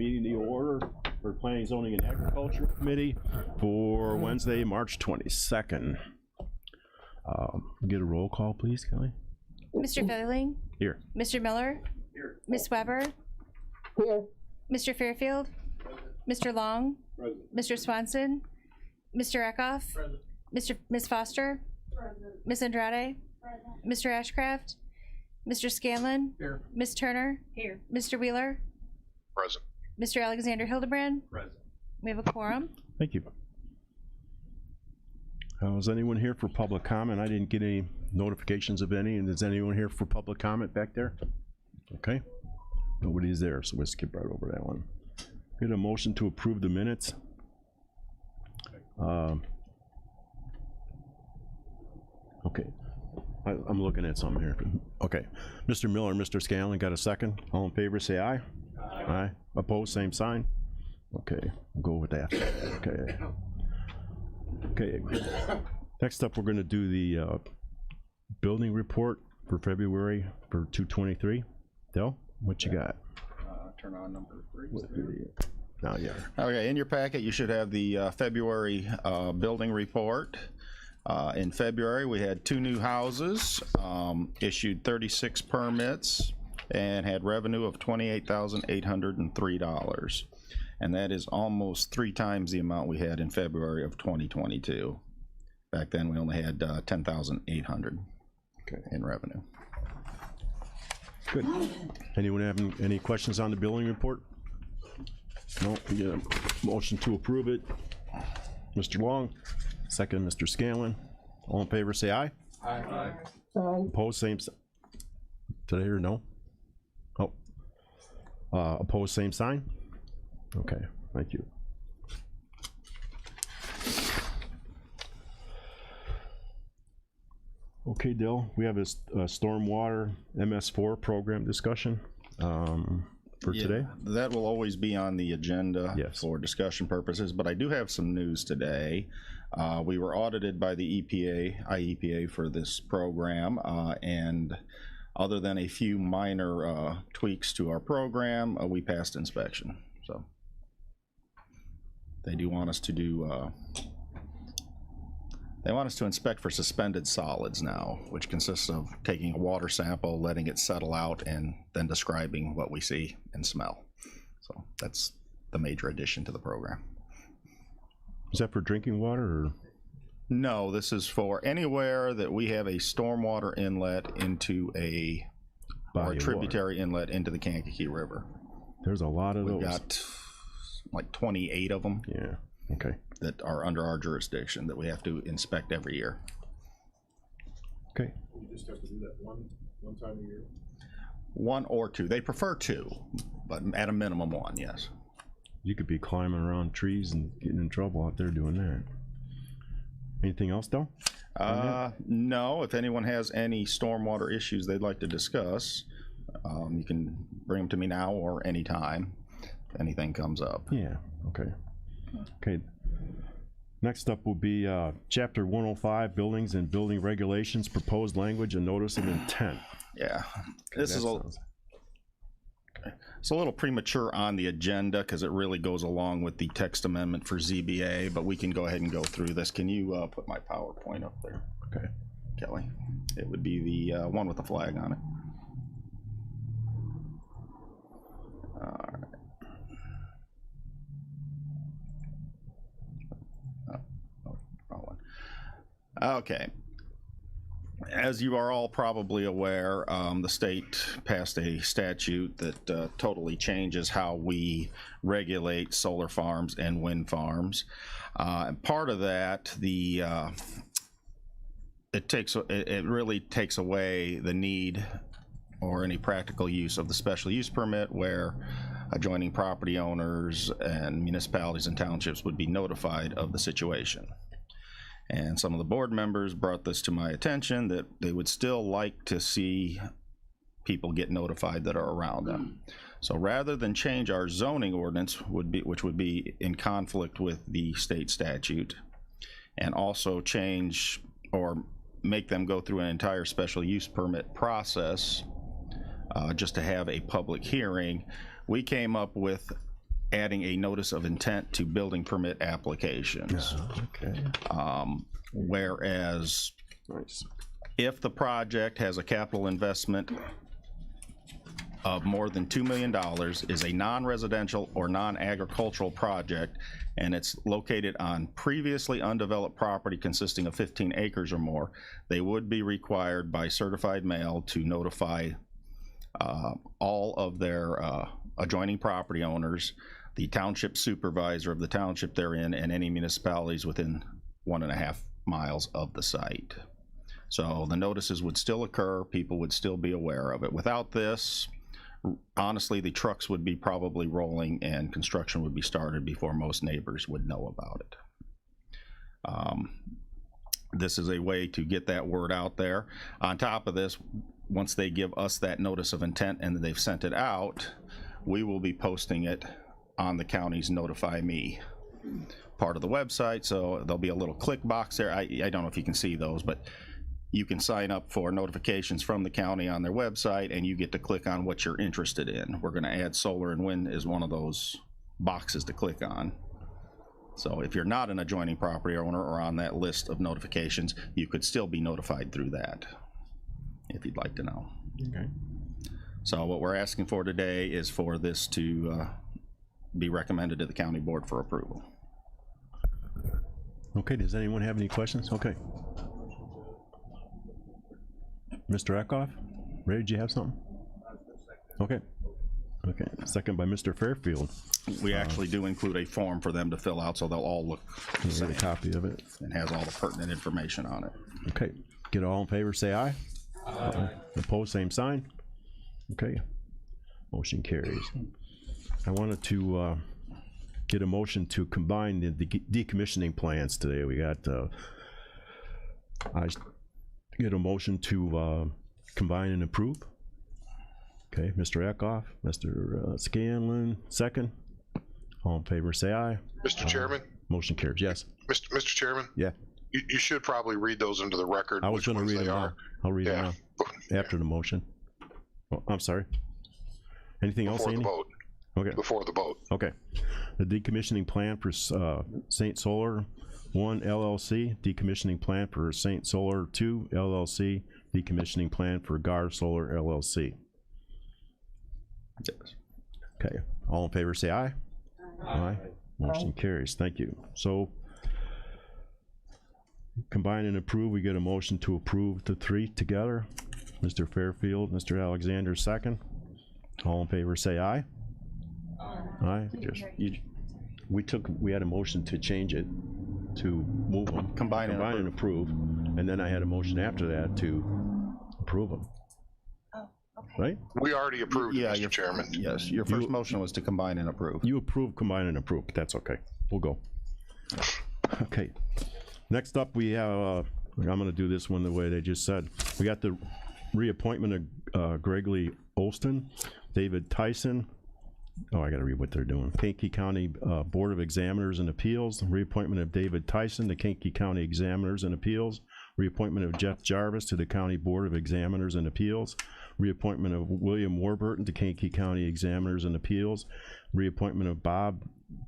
Meeting the order for Planning, Zoning, and Agriculture Committee for Wednesday, March 22nd. Get a roll call, please, Kelly. Mr. Featherling? Here. Mr. Miller? Here. Ms. Weber? Here. Mr. Fairfield? Mr. Long? Present. Mr. Swanson? Mr. Eckhoff? Present. Ms. Foster? Present. Ms. Andrade? Present. Mr. Ashcraft? Mr. Scanlon? Here. Ms. Turner? Here. Mr. Wheeler? Present. Mr. Alexander Hildebrand? Present. We have a quorum. Thank you. Is anyone here for public comment? I didn't get any notifications of any. And is anyone here for public comment back there? Okay. Nobody's there, so we'll skip right over that one. Get a motion to approve the minutes. Okay. I'm looking at something here. Okay. Mr. Miller, Mr. Scanlon, got a second? All in favor, say aye. Aye. Aye. Opposed, same sign. Okay, we'll go with that. Okay. Okay. Next up, we're going to do the building report for February for 223. Del, what you got? Turn on number 3. Now, yeah. Okay, in your packet you should have the February building report. In February we had 2 new houses, issued 36 permits, and had revenue of $28,803. And that is almost 3 times the amount we had in February of 2022. Back then we only had 10,800 in revenue. Good. Anyone having any questions on the building report? No, we get a motion to approve it. Mr. Long, second, Mr. Scanlon. All in favor, say aye. Aye. Opposed, same. Did I hear no? Oh. Opposed, same sign? Okay, thank you. Okay, Dill, we have a stormwater MS4 program discussion for today. That will always be on the agenda for discussion purposes, but I do have some news today. We were audited by the IEPA for this program, and other than a few minor tweaks to our program, we passed inspection. So they do want us to do they want us to inspect for suspended solids now, which consists of taking a water sample, letting it settle out, and then describing what we see and smell. So that's the major addition to the program. Is that for drinking water or? No, this is for anywhere that we have a stormwater inlet into a tributary inlet into the Kankakee River. There's a lot of those. We've got like 28 of them. Yeah, okay. That are under our jurisdiction that we have to inspect every year. Okay. You just have to do that one time a year? 1 or 2. They prefer 2, but at a minimum 1, yes. You could be climbing around trees and getting in trouble out there doing that. Anything else, though? No, if anyone has any stormwater issues they'd like to discuss, you can bring them to me now or anytime if anything comes up. Yeah, okay. Okay. Next up will be Chapter 105, Buildings and Building Regulations, Proposed Language and Notice of Intent. Yeah, this is it's a little premature on the agenda because it really goes along with the text amendment for ZBA, but we can go ahead and go through this. Can you put my PowerPoint up there? Okay. Kelly? It would be the one with the flag on it. All right. Okay. As you are all probably aware, the state passed a statute that totally changes how we regulate solar farms and wind farms. And part of that, it really takes away the need or any practical use of the special use permit, where adjoining property owners and municipalities and townships would be notified of the situation. And some of the board members brought this to my attention that they would still like to see people get notified that are around them. So rather than change our zoning ordinance, which would be in conflict with the state statute, and also change or make them go through an entire special use permit process just to have a public hearing, we came up with adding a notice of intent to building permit applications. Okay. Whereas Nice. if the project has a capital investment of more than $2 million, is a non-residential or non-agricultural project, and it's located on previously undeveloped property consisting of 15 acres or more, they would be required by certified mail to notify all of their adjoining property owners, the township supervisor of the township they're in, and any municipalities within 1.5 miles of the site. So the notices would still occur, people would still be aware of it. Without this, honestly, the trucks would be probably rolling and construction would be started before most neighbors would know about it. This is a way to get that word out there. On top of this, once they give us that notice of intent and they've sent it out, we will be posting it on the county's Notify Me part of the website. So there'll be a little click box there. I don't know if you can see those, but you can sign up for notifications from the county on their website, and you get to click on what you're interested in. We're going to add solar and wind as one of those boxes to click on. So if you're not an adjoining property owner or on that list of notifications, you could still be notified through that, if you'd like to know. Okay. So what we're asking for today is for this to be recommended to the county board for approval. Okay, does anyone have any questions? Okay. Mr. Eckhoff, Ray, did you have something? Okay. Okay, second by Mr. Fairfield. We actually do include a form for them to fill out, so they'll all look the Get a same copy of it. and has all the pertinent information on it. Okay, get all in favor, say aye. Aye. Opposed, same sign. Okay, motion carries. I wanted to get a motion to combine the decommissioning plans today. We got, I get a motion to combine and approve. Okay, Mr. Eckhoff, Mr. Scanlon, second. All in favor, say aye. Mr. Chairman, Motion carries, yes. Mr. Chairman, Yeah, you should probably read those into the record. I was which gonna ones read they them are. now. I'll read them Yeah. now, after the motion. Oh, I'm sorry. Anything else, Before the Andy? vote, Okay. before the vote. Okay. The decommissioning plan for Saint Solar 1 LLC, decommissioning plan for Saint Solar 2 LLC, decommissioning plan for Gar Solar LLC. Yes. Okay, all in favor say aye. Aye. Motion carries, thank you. So, combine and approve, we get a motion to approve the three together. Mr. Fairfield, Mr. Alexander, second. All in favor say aye. Aye. We had a motion to change it, to move them. Combine and approve, and then I had a motion after that to approve them. Oh, okay. Right? We already approved, Yeah, Mr. Chairman. Yes, your first motion was to combine and approve. You approve, combine and approve, but that's okay. We'll go. Okay. Next up, we have, I'm gonna do this one the way they just said. We got the reappointment of Gregory Olston, David Tyson. Oh, I gotta read what they're doing. Kankakee County Board of Examiners and Appeals, reappointment of David Tyson to Kankakee County Examiners and Appeals, reappointment of Jeff Jarvis to the County Board of Examiners and Appeals, reappointment of William Warburton to Kankakee County Examiners and Appeals, reappointment of Bob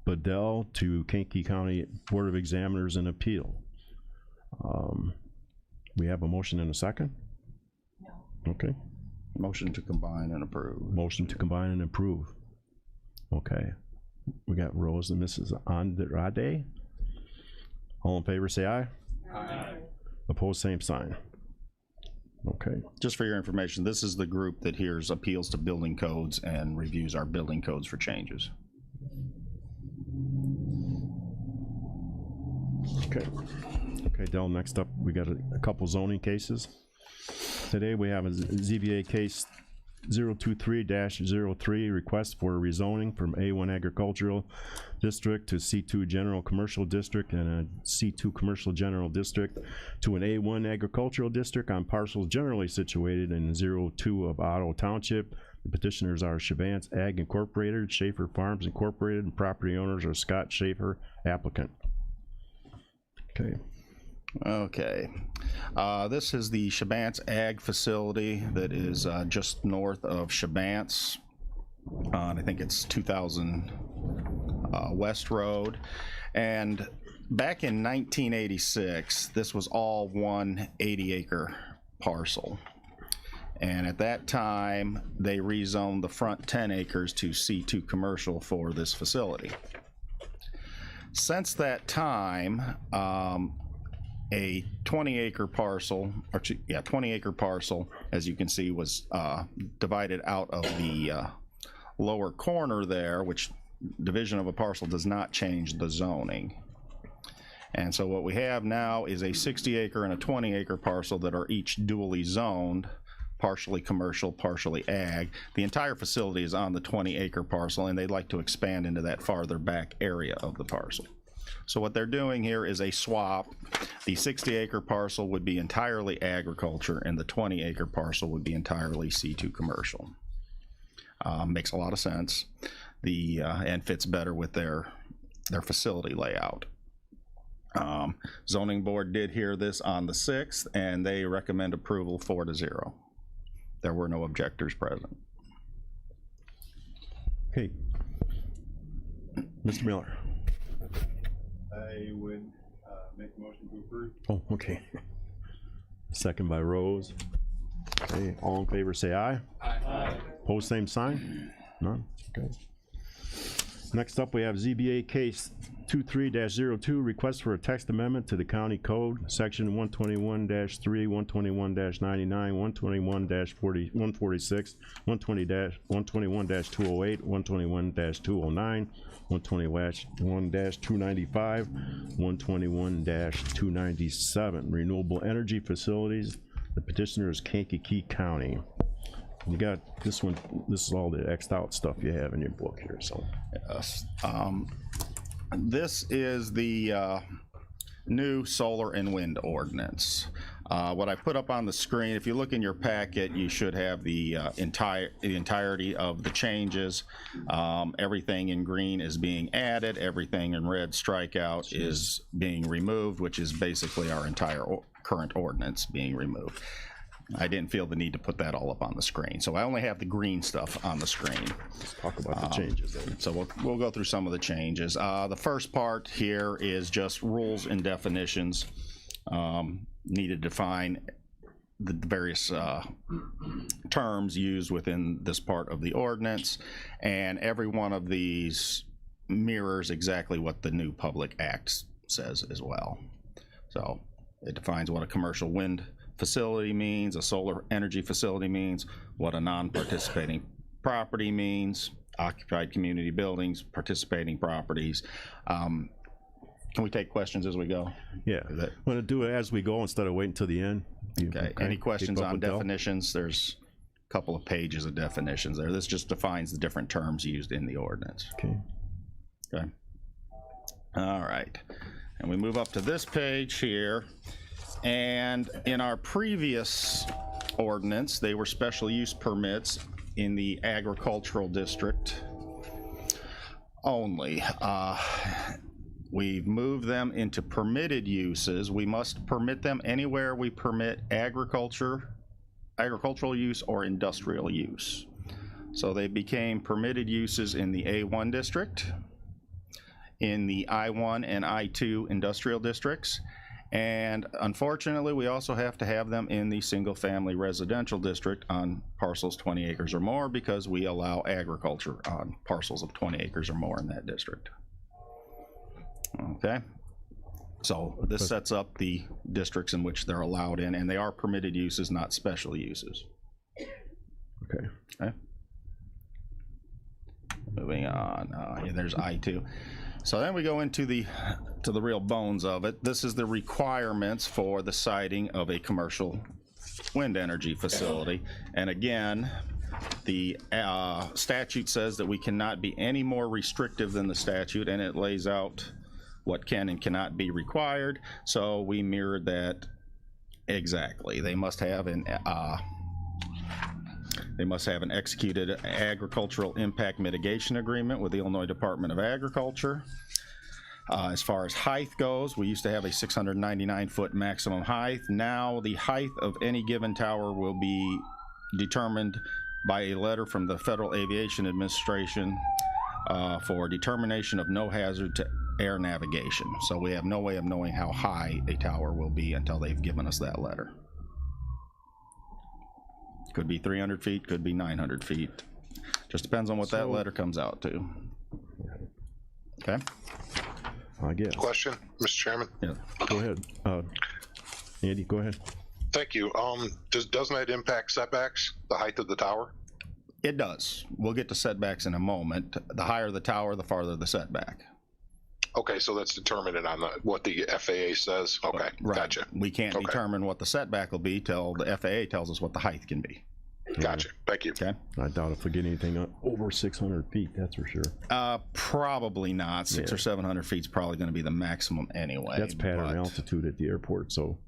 Bedell to Kankakee County Board of Examiners and Appeal. We have a motion and a second? No. Okay. Motion to combine and approve. Motion to combine and approve. Okay. We got Rose and Mrs. Andrade. All in favor, say aye. Aye. Opposed, same sign. Okay. Just for your information, this is the group that hears appeals to building codes and reviews our building codes for changes. Okay. Okay, Del, next up, we got a couple zoning cases. Today we have a ZBA case 023-03, request for rezoning from A1 Agricultural District to C2 General Commercial District and a C2 Commercial General District to an A1 Agricultural District on parcels generally situated in 02 of Otto Township. The petitioners are Chavance Ag Incorporated, Schaefer Farms Incorporated, and property owners are Scott Schaefer, applicant. Okay. Okay. This is the Chavance Ag Facility that is just north of Chavance. I think it's 2000 West Road. And back in 1986, this was all one 80-acre parcel. And at that time, they rezoned the front 10 acres to C2 commercial for this facility. Since that time, a 20-acre parcel, 20-acre parcel, as you can see, was divided out of the lower corner there, which division of a parcel does not change the zoning. And so what we have now is a 60-acre and a 20-acre parcel that are each dually zoned, partially commercial, partially ag. The entire facility is on the 20-acre parcel, and they'd like to expand into that farther back area of the parcel. So what they're doing here is a swap. The 60-acre parcel would be entirely agriculture, and the 20-acre parcel would be entirely C2 commercial. Makes a lot of sense. And fits better with their facility layout. Zoning board did hear this on the 6th, and they recommend approval 4-0. There were no objectors present. Okay. Mr. Miller. I would make a motion to approve. Oh, okay. Second by Rose. Okay, all in favor say aye. Aye. Pose same sign? None? Okay. Next up, we have ZBA case 23-02, request for a text amendment to the county code, section 121-3, 121-99, 121-146, 121-208, 121-209, 121-295, 121-297, renewable energy facilities. The petitioner is Kankakee County. You got this one, this is all the X'd out stuff you have in your book here, so. Yes. This is the new solar and wind ordinance. What I put up on the screen, if you look in your packet, you should have the entirety of the changes. Everything in green is being added, everything in red strikeout is being removed, which is basically our entire current ordinance being removed. I didn't feel the need to put that all up on the screen, so I only have the green stuff on the screen. Let's talk about the changes then. So we'll go through some of the changes. The first part here is just rules and definitions. Need to define the various terms used within this part of the ordinance, and every one of these mirrors exactly what the new Public Act says as well. So it defines what a commercial wind facility means, a solar energy facility means, what a non-participating property means, occupied community buildings, participating properties. Can we take questions as we go? Yeah, I'm gonna do it as we go instead of waiting until the end. Okay, any questions Keep up on with Del? definitions? There's a couple of pages of definitions there. This just defines the different terms used in the ordinance. Okay. Okay. All right, and we move up to this page here. And in our previous ordinance, they were special use permits in the agricultural district only. We've moved them into permitted uses. We must permit them anywhere we permit agricultural use or industrial use. So they became permitted uses in the A1 district, in the I1 and I2 industrial districts, and unfortunately, we also have to have them in the single-family residential district on parcels 20 acres or more, because we allow agriculture on parcels of 20 acres or more in that district. Okay, so this sets up the districts in which they're allowed in, and they are permitted uses, not special uses. Okay. Okay. Moving on, yeah, there's I2. So then we go into the real bones of it. This is the requirements for the siting of a commercial wind energy facility. And again, the statute says that we cannot be any more restrictive than the statute, and it lays out what can and cannot be required. So we mirrored that exactly. They must have an executed agricultural impact mitigation agreement with the Illinois Department of Agriculture. As far as height goes, we used to have a 699-foot maximum height. Now the height of any given tower will be determined by a letter from the Federal Aviation Administration for determination of no hazard to air navigation. So we have no way of knowing how high a tower will be until they've given us that letter. Could be 300 feet, could be 900 feet. Just depends on what that letter comes out to. Okay? I guess. Question, Mr. Chairman? Yeah. Go ahead. Andy, go ahead. Thank you. Doesn't that impact setbacks, the height of the tower? It does. We'll get to setbacks in a moment. The higher the tower, the farther the setback. Okay, so that's determined on what the FAA says. Okay, Right. gotcha. We can't Okay. determine what the setback will be till the FAA tells us what the height can be. Gotcha. Thank you. Okay? I doubt if we get anything over 600 feet, that's for sure. Probably not. 600 Yeah. or 700 feet is probably going to be the maximum anyway. That's pattern but- altitude at the airport, so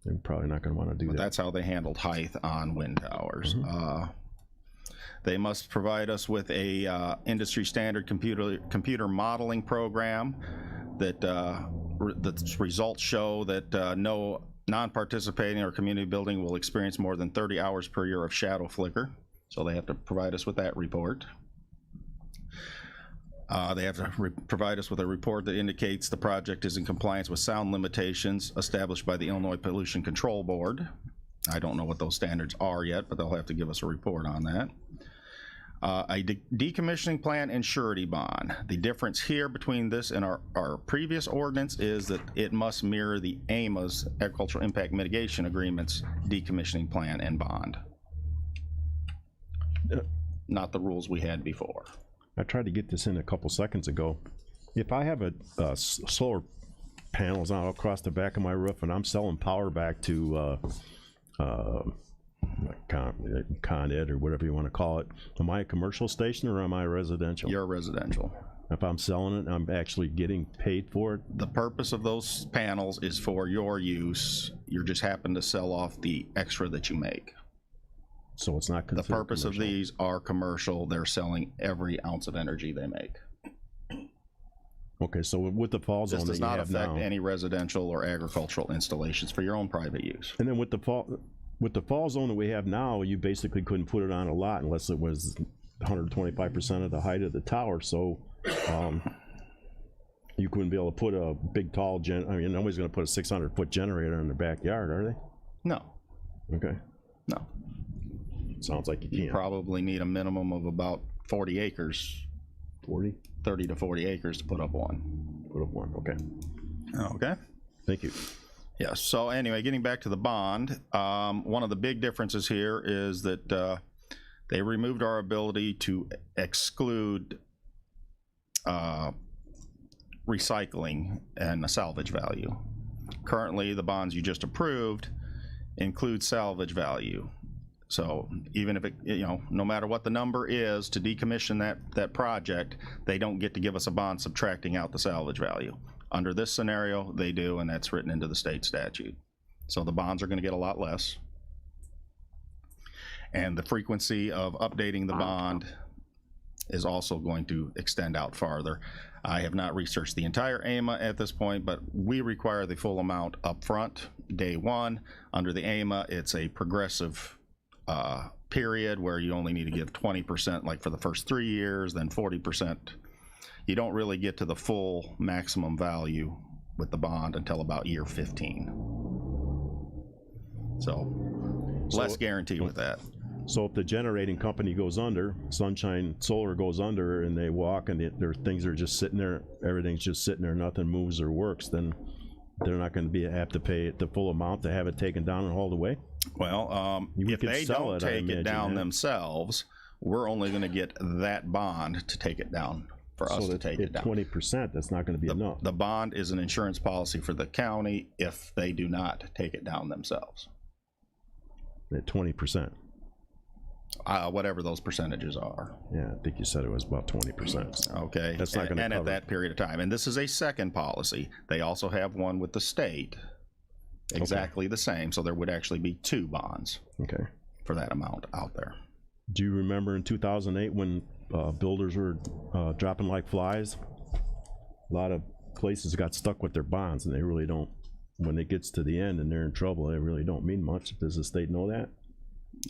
they're probably not going to want to do But that. that's how they handled height on wind towers. They must provide us with a industry standard computer modeling program that the results show that no non-participating or community building will experience more than 30 hours per year of shadow flicker. So they have to provide us with that report. They have to provide us with a report that indicates the project is in compliance with sound limitations established by the Illinois Pollution Control Board. I don't know what those standards are yet, but they'll have to give us a report on that. A decommissioning plan and surety bond. The difference here between this and our previous ordinance is that it must mirror the AMA's Agricultural Impact Mitigation Agreement's decommissioning plan and bond. Not the rules we had before. I tried to get this in a couple seconds ago. If I have solar panels out across the back of my roof and I'm selling power back to Con Ed or whatever you want to call it, am I a commercial station or am I residential? You're residential. If I'm selling it, I'm actually getting paid for it. The purpose of those panels is for your use. You just happen to sell off the extra that you make. So it's not The considered purpose of commercial. these are commercial. They're selling every ounce of energy they make. Okay, so with the fall This zone that does you not have affect now, any residential or agricultural installations for your own private use. and then with the fall zone that we have now, you basically couldn't put it on a lot unless it was 125% of the height of the tower. So you couldn't be able to put a big tall nobody's going to put a 600-foot generator in their backyard, are they? No, Okay, no. sounds like you You can't. probably need a minimum of about 40 acres, 40, 30 to 40 acres to put up one. put up one. Okay, Okay. thank you. Yeah, so anyway, getting back to the bond, one of the big differences here is that they removed our ability to exclude recycling and the salvage value. Currently, the bonds you just approved include salvage value. So even if it, no matter what the number is to decommission that project, they don't get to give us a bond subtracting out the salvage value. Under this scenario, they do, and that's written into the state statute. So the bonds are going to get a lot less. And the frequency of updating the bond is also going to extend out farther. I have not researched the entire AMA at this point, but we require the full amount up front, day one. Under the AMA, it's a progressive period where you only need to give 20%, like for the first 3 years, then 40%. You don't really get to the full maximum value with the bond until about year 15. So less guaranteed with that. So if the generating company goes under, Sunshine Solar goes under, and they walk and their things are just sitting there, everything's just sitting there, nothing moves or works, then they're not going to have to pay the full amount to have it taken down and hauled away? Well, You if could they sell don't it, I take it imagine, down yeah. themselves, we're only going to get that bond to take it down, for us So to that take it at down. 20%, that's not going to be enough. The bond is an insurance policy for the county if they do not take it down themselves, At 20%. whatever those percentages are. Yeah, I think you said it was about 20%. Okay, That's not gonna and at cover that period of time. And this is a second policy. They also have one with the state, exactly the same. So there would actually be two bonds Okay. for that amount out there. Do you remember in 2008 when builders were dropping like flies? A lot of places got stuck with their bonds, and they really don't. When it gets to the end and they're in trouble, they really don't mean much. Does the state know that?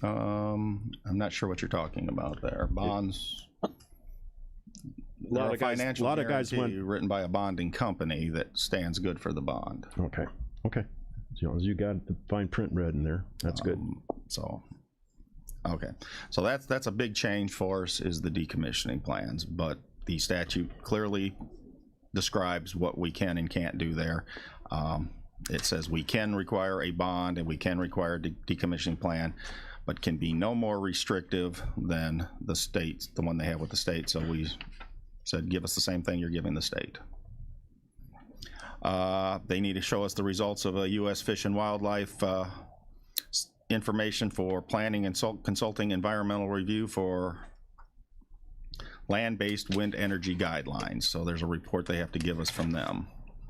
I'm not sure what you're talking about there. Bonds. a lot of guys, financial went. guarantee written by a bonding company that stands good for the bond. Okay, okay. As long as you got the fine print read in there, that's good. So, okay, so that's a big change for us, is the decommissioning plans, but the statute clearly describes what we can and can't do there. It says we can require a bond and we can require a decommissioning plan, but can be no more restrictive than the state, the one they have with the state. So we said, give us the same thing you're giving the state. They need to show us the results of a U.S. Fish and Wildlife information for planning and consulting environmental review for land-based wind energy guidelines. So there's a report they have to give us from them.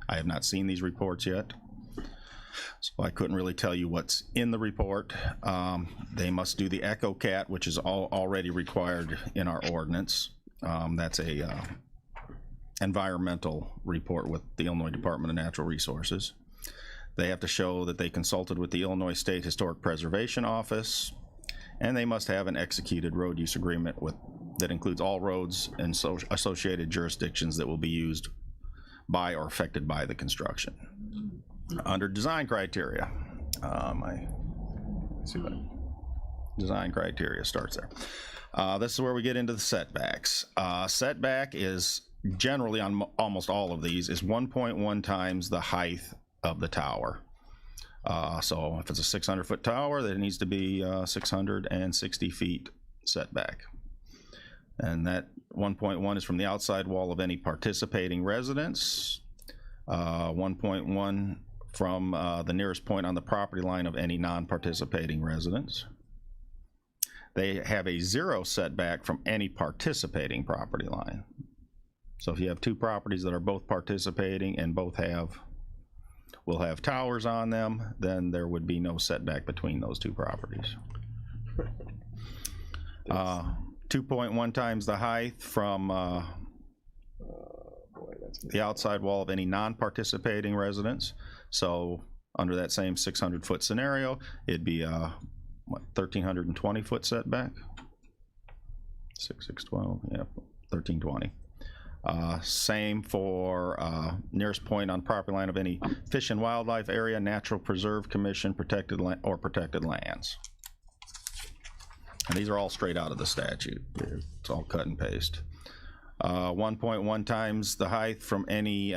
I have not seen these reports yet, so I couldn't really tell you what's in the report. They must do the EchoCat, which is already required in our ordinance. That's a environmental report with the Illinois Department of Natural Resources. They have to show that they consulted with the Illinois State Historic Preservation Office, and they must have an executed road use agreement that includes all roads and associated jurisdictions that will be used by or affected by the construction. Under design criteria, design criteria starts there. This is where we get into the setbacks. Setback is generally on almost all of these is 1.1 times the height of the tower. So if it's a 600-foot tower, then it needs to be 660 feet setback. And that 1.1 is from the outside wall of any participating residence, 1.1 from the nearest point on the property line of any non-participating residence. They have a 0 setback from any participating property line. So if you have two properties that are both participating and both will have towers on them, then there would be no setback between those two properties. 2.1 times the height from the outside wall of any non-participating residence. So under that same 600-foot scenario, it'd be a 1,320-foot setback. 612, yeah, 1,320. Same for nearest point on property line of any Fish and Wildlife Area, Natural Preserve Commission, protected land, or protected lands. And these are all straight out of the statute. It's all cut and paste. 1.1 times the height from any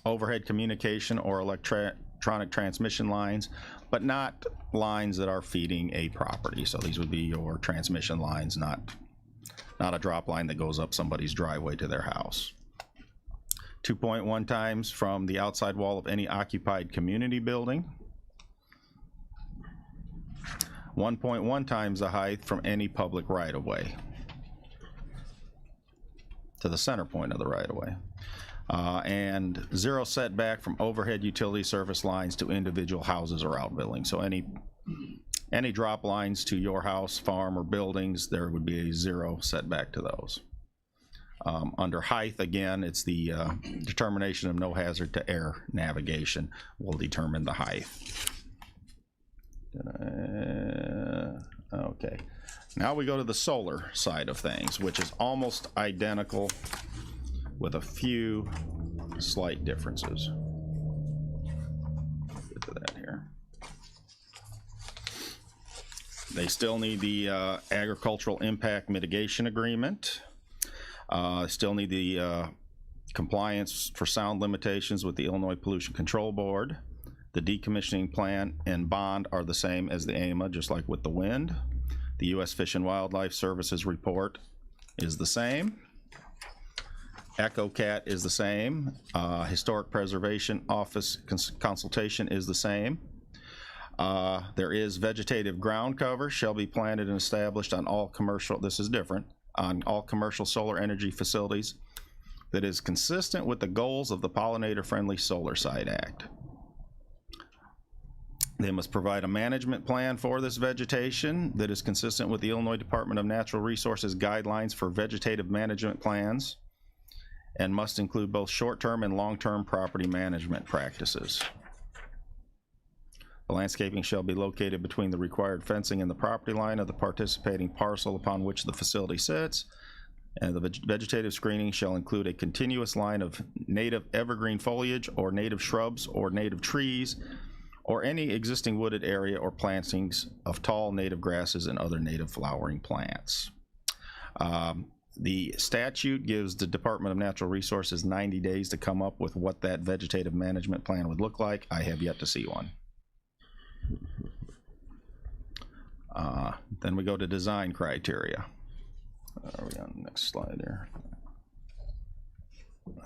overhead communication or electronic transmission lines, but not lines that are feeding a property. So these would be your transmission lines, not a drop line that goes up somebody's driveway to their house. 2.1 times from the outside wall of any occupied community building. 1.1 times the height from any public right-of-way to the center point of the right-of-way. And 0 setback from overhead utility service lines to individual houses or outbuildings. So any drop lines to your house, farm, or buildings, there would be a 0 setback to those. Under height, again, it's the determination of no hazard to air navigation will determine the height. Okay, now we go to the solar side of things, which is almost identical with a few slight differences. Get to that here. They still need the agricultural impact mitigation agreement. Still need the compliance for sound limitations with the Illinois Pollution Control Board. The decommissioning plan and bond are the same as the AMA, just like with the wind. The U.S. Fish and Wildlife Services report is the same. EchoCat is the same. Historic Preservation Office consultation is the same. There is vegetative ground cover shall be planted and established on all commercial, this is different, on all commercial solar energy facilities that is consistent with the goals of the Pollinator Friendly Solar Site Act. They must provide a management plan for this vegetation that is consistent with the Illinois Department of Natural Resources guidelines for vegetative management plans and must include both short-term and long-term property management practices. The landscaping shall be located between the required fencing and the property line of the participating parcel upon which the facility sits. And the vegetative screening shall include a continuous line of native evergreen foliage or native shrubs or native trees or any existing wooded area or plantings of tall native grasses and other native flowering plants. The statute gives the Department of Natural Resources 90 days to come up with what that vegetative management plan would look like. I have yet to see one. Then we go to design criteria. Are we on the next slide here?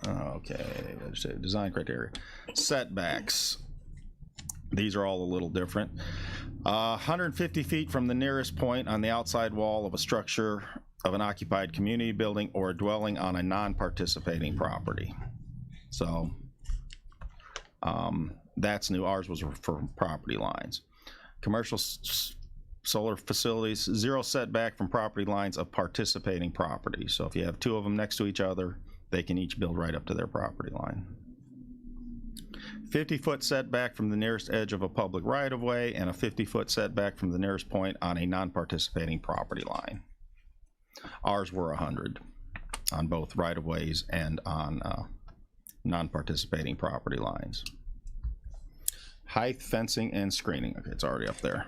Okay, vegetative design criteria. Setbacks. These are all a little different. 150 feet from the nearest point on the outside wall of a structure of an occupied community building or a dwelling on a non-participating property. So that's new. Ours was for property lines. Commercial solar facilities, 0 setback from property lines of participating property. So if you have 2 of them next to each other, they can each build right up to their property line. 50-foot setback from the nearest edge of a public right-of-way and a 50-foot setback from the nearest point on a non-participating property line. Ours were 100 on both right-of-ways and on non-participating property lines. Height, fencing, and screening. Okay, it's already up there.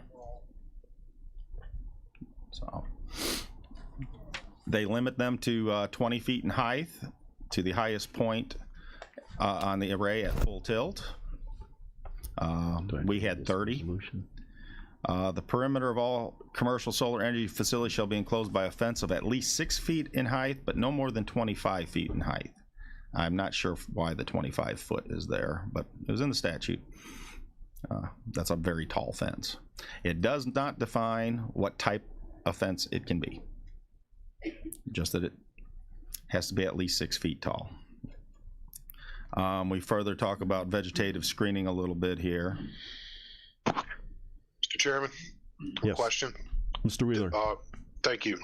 So they limit them to 20 feet in height to the highest point on the array at full tilt. We had 30. The perimeter of all commercial solar energy facilities shall be enclosed by a fence of at least 6 feet in height, but no more than 25 feet in height. I'm not sure why the 25 foot is there, but it was in the statute. That's a very tall fence. It does not define what type of fence it can be, just that it has to be at least 6 feet tall. We further talk about vegetative screening a little bit here. Mr. Chairman, Yes. question. Mr. Wheeler. Thank you.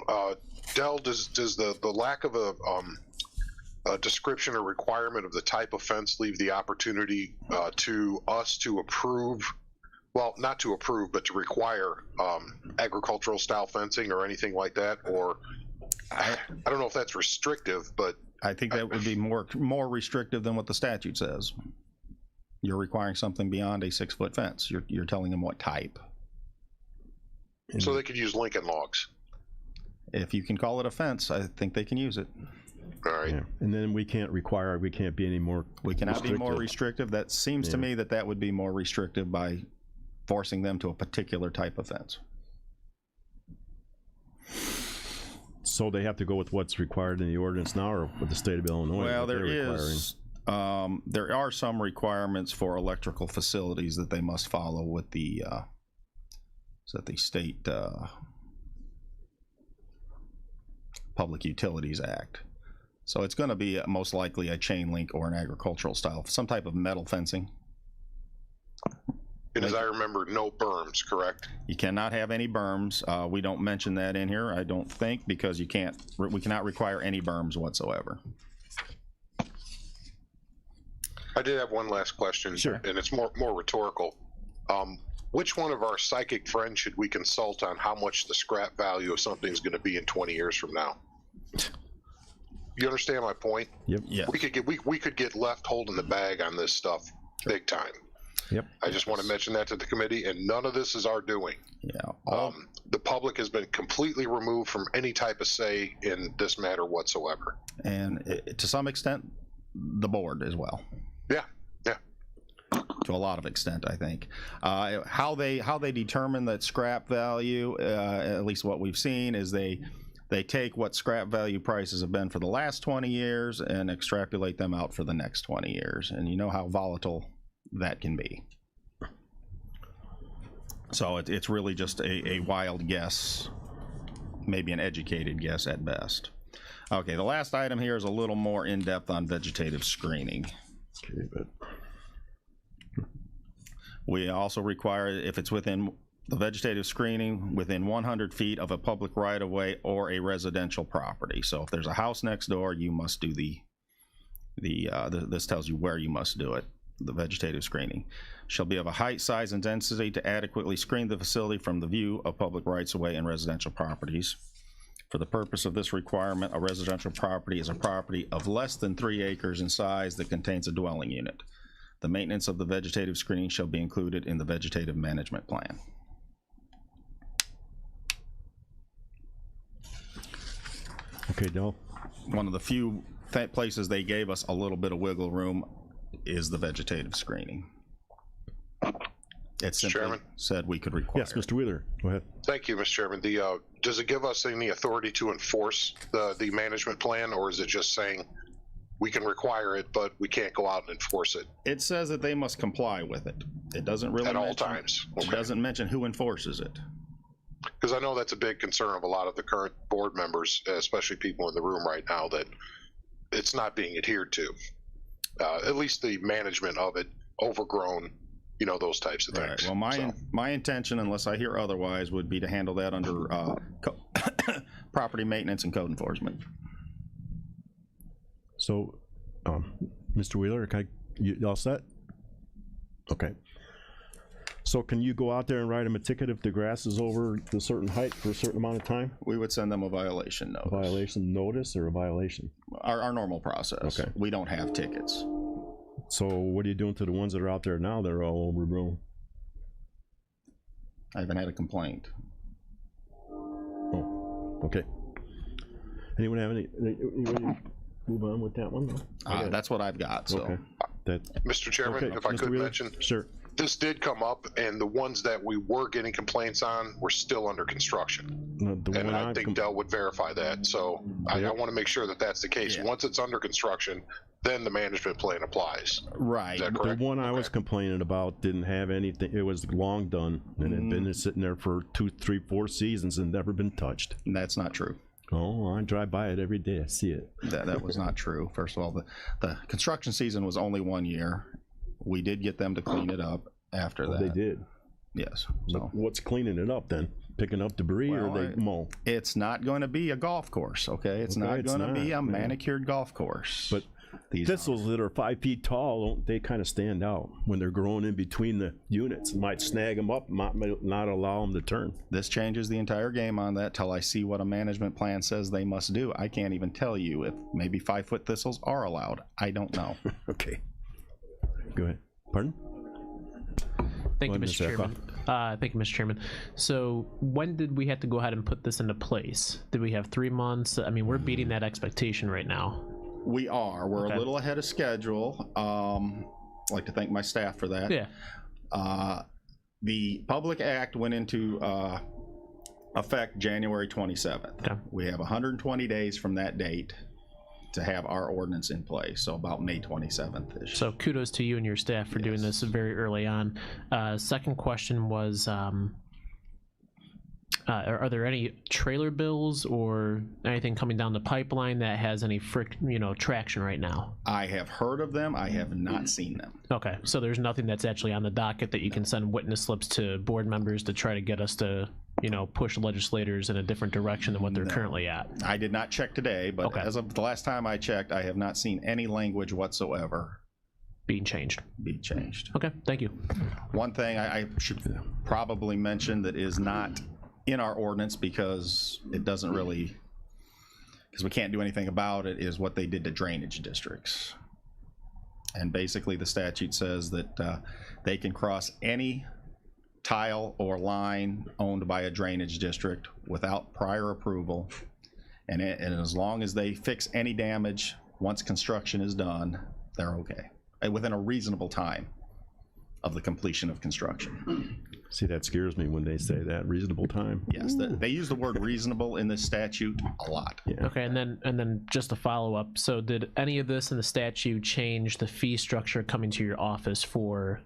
Dell, does the lack of a description or requirement of the type of fence leave the opportunity to us to approve, well, not to approve, but to require agricultural style fencing or anything like that? Or I don't know if that's restrictive, but I think that would be more restrictive than what the statute says. You're requiring something beyond a 6-foot fence. You're telling them what type. so they could use Lincoln logs. If you can call it a fence, I think they can use it. All right. Yeah. And then we can't be any more. We cannot be more restrictive. That seems to me that would be more restrictive by forcing them to a particular type of fence. So they have to go with what's required in the ordinance now, or with the state of Illinois? Well, what they're there are some requirements for electrical facilities that they must follow with the state Public Utilities Act. So it's going to be most likely a chain link or an agricultural style, some type of metal fencing. And as I remember, no berms, correct? You cannot have any berms. We don't mention that in here, I don't think, because we cannot require any berms whatsoever. I did have one last question, Sure. and it's more rhetorical. Which one of our psychic friends should we consult on how much the scrap value of something is going to be in 20 years from now? You understand my point? Yep. Yeah. We could get left holding the bag on this stuff big time. Yep. I just want to mention that to the committee, and none of this is our doing. Yeah. The public has been completely removed from any type of say in this matter whatsoever. And to some extent, the board as well. Yeah. To a lot of extent, I think. How they determine that scrap value, at least what we've seen, is they take what scrap value prices have been for the last 20 years and extrapolate them out for the next 20 years. And you know how volatile that can be. So it's really just a wild guess, maybe an educated guess at best. Okay, the last item here is a little more in-depth on vegetative screening. Okay, but We also require, if it's within the vegetative screening, within 100 feet of a public right-of-way or a residential property. So if there's a house next door, you must do this tells you where you must do it. The vegetative screening shall be of a height, size, and density to adequately screen the facility from the view of public rights-of-way and residential properties For the purpose of this requirement, a residential property is a property of less than 3 acres in size that contains a dwelling unit. The maintenance of the vegetative screening shall be included in the vegetative management plan. Okay, Dell. One of the few places they gave us a little bit of wiggle room is the vegetative screening. It simply Chairman? said we could require. Yes, Mr. Wheeler, go ahead. Thank you, Mr. Chairman. Does it give us any authority to enforce the management plan, or is it just saying we can require it, but we can't go out and enforce it It says that they must comply with it. It doesn't really at all mention- times? It doesn't mention who enforces it. Because I know that's a big concern of a lot of the current board members, especially people in the room right now, that it's not being adhered to. At least the management of it, overgrown, those types of Right. things. Well, So, my intention, unless I hear otherwise, would be to handle that under property maintenance and code enforcement. So, Mr. Wheeler, you all set? Okay. So can you go out there and write them a ticket if the grass is over a certain height for a certain amount of time? We would send them a violation notice. A violation notice or a violation? Our normal process. Okay. We don't have tickets. So what are you doing to the ones that are out there now that are all overgrown? I haven't had a complaint. Oh, okay. Anyone have any, move on with that one? No? That's what I've got, so. Okay. That, Mr. Chairman, okay, if I Mr. could Wheeler? mention, Sure. this did come up, and the ones that we were getting complaints on were still under construction. No, the And one I I've think Dell would verify that, so I Yep. want to make sure that that's the case. Yeah. Once it's under construction, then the management plan applies. Right. Is that The correct? one I was Okay. complaining about didn't have anything, it was long done, and it had been sitting there for 2, 3, 4 seasons and never been touched. And that's not true. Oh, I drive by it every day, I see it. That was not true. First of all, the construction season was only 1 year. We did get them to clean it up after that. They did. Yes. So So what's cleaning it up then? Picking up debris or Well, they mow? it's not going to be a golf course, okay? It's Okay, not it's going to be not, a man. manicured golf course. But these thistles that are 5 feet tall, they kind of stand out when they're growing in between the units. Might snag them up, might not allow them to turn. This changes the entire game on that till I see what a management plan says they must do. I can't even tell you if maybe 5-foot thistles are allowed. I don't know. Okay. Go ahead. Pardon? Thank you, Go ahead, Mr. Ms. Chairman. Thank you, Mr. Chairman. So when did we have to go ahead and put this into place? Did we have 3 months? I mean, we're beating that expectation right now. We are. We're Okay. a little ahead of schedule. I'd like to thank my staff for that. Yeah. The Public Act went into effect January 27th. Okay. We have 120 days from that date to have our ordinance in place, so about May 27th-ish. So kudos to you and your staff for doing this very early on. Second question was, are there any trailer bills or anything coming down the pipeline that has any traction right now? I have heard of them. I have not seen them. Okay, so there's nothing that's actually on the docket that you can send witness slips to board members to try to get us to, push legislators in a different direction than what they're currently at. I did not check today, but Okay. as of the last time I checked, I have not seen any language whatsoever Being changed. be changed. Okay, thank you. One thing I should probably mention that is not in our ordinance because it doesn't really, because we can't do anything about it, is what they did to drainage districts. And basically the statute says that they can cross any tile or line owned by a drainage district without prior approval. And as long as they fix any damage once construction is done, they're okay, within a reasonable time of the completion of construction. See, that scares me when they say that, reasonable time. Yes, they use the word reasonable in this statute a lot. Yeah. Okay, and then just a follow up. So did any of this in the statute change the fee structure coming to your office for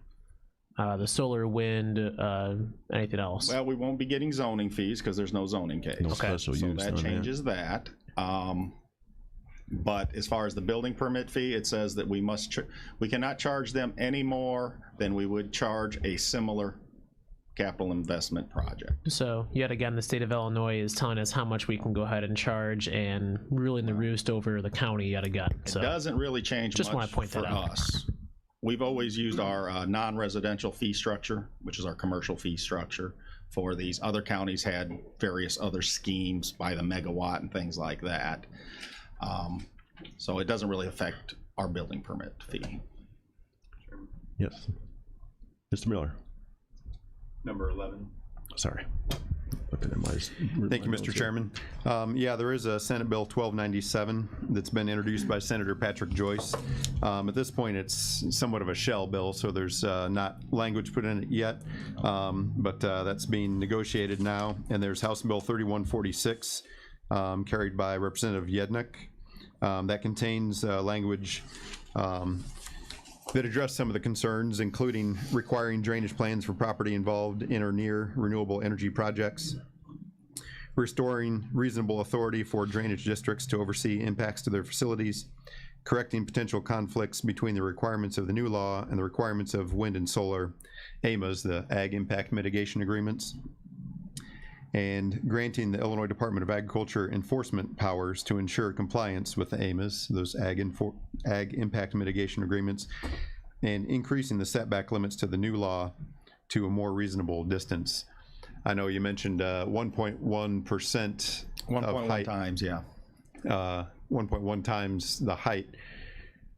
the solar, wind, anything else? Well, we won't be getting zoning fees because there's no zoning case. No special So use that on that. changes that. But as far as the building permit fee, it says that we cannot charge them any more than we would charge a similar capital investment project. So yet again, the state of Illinois is telling us how much we can go ahead and charge and ruling the roost over the county yet again. It So doesn't really change Just wanna much point for that out. us. we've always used our non-residential fee structure, which is our commercial fee structure for these. Other counties had various other schemes by the megawatt and things like that. So it doesn't really affect our building permit fee. Yes. Mr. Miller. Number 11. Sorry. Looking at Thank you, Mr. Chairman. Yeah, there is a Senate Bill 1297 that's been introduced by Senator Patrick Joyce. At this point, it's somewhat of a shell bill, so there's not language put in it yet, but that's being negotiated now. And there's House Bill 3146, carried by Representative Yednick. That contains language that address some of the concerns, including requiring drainage plans for property involved in or near renewable energy projects, restoring reasonable authority for drainage districts to oversee impacts to their facilities, correcting potential conflicts between the requirements of the new law and the requirements of wind and solar AMAs, the Ag Impact Mitigation Agreements, and granting the Illinois Department of Agriculture enforcement powers to ensure compliance with the AMAs, those Ag Impact Mitigation Agreements, and increasing the setback limits to the new law to a more reasonable distance. I know you mentioned 1.1% 1.1 times, yeah. 1.1 times the height.